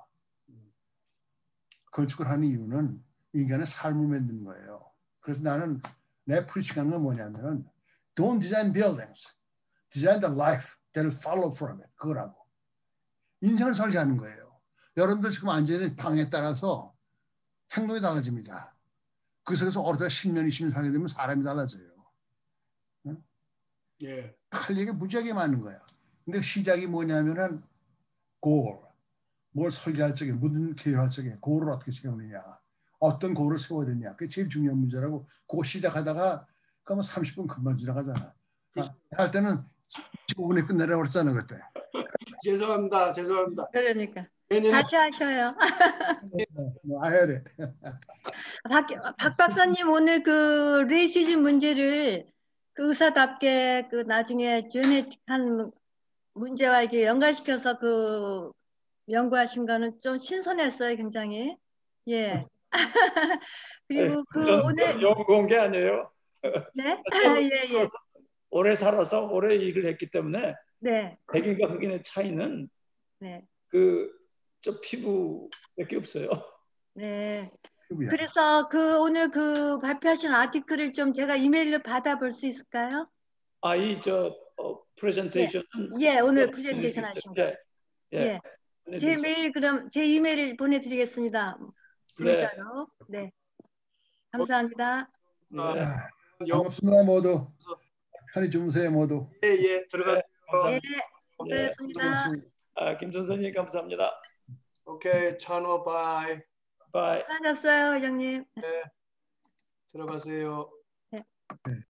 건축을 하는 이유는 인간의 삶을 만드는 거예요. 그래서 나는 내 프리칭하는 건 뭐냐면은 Don't design buildings. Design the life that will follow from it. 그거라고. 인생을 설계하는 거예요. 여러분들 지금 앉아있는 방에 따라서 행동이 달라집니다. 그 속에서 어느덧 10년, 20년 살게 되면 사람이 달라져요. 응? 예. 할 얘기가 무지하게 많은 거야. 근데 시작이 뭐냐면은 goal. 뭘 설계할 적에, 무슨 계획할 적에 goal을 어떻게 세우느냐. 어떤 goal을 세워야 되냐. 그게 제일 중요한 문제라고. 그거 시작하다가 그러면 30분 금방 지나가잖아. 할 때는 15분에 끝내라고 그랬잖아 그때. 죄송합니다. 그러니까 다시 하셔요. 해야 돼. 박 박사님 오늘 그 레이시즘 문제를 그 의사답게 그 나중에 제네틱한 문제와 이게 연관시켜서 그 연구하신 거는 좀 신선했어요, 굉장히. 예. 그리고 그 오늘 연구한 게 아니에요. 네? 예. 오래 살아서 오래 일을 했기 때문에 네. 백인과 흑인의 차이는 네. 저 피부밖에 없어요. 네. 그래서 그 오늘 그 발표하신 아티클을 좀 제가 이메일로 받아볼 수 있을까요? 프레젠테이션. 예, 오늘 프레젠테이션 하신 거. 예. 제 메일 그럼 제 이메일을 보내드리겠습니다. 문자로. 네. 감사합니다. 반갑습니다 모두. 편히 주무세요 모두. 예, 들어가세요. 예, 고맙습니다. 김 선생님 감사합니다. 오케이, 찬호 바이. 수고하셨어요, 회장님. 네, 들어가세요. 네.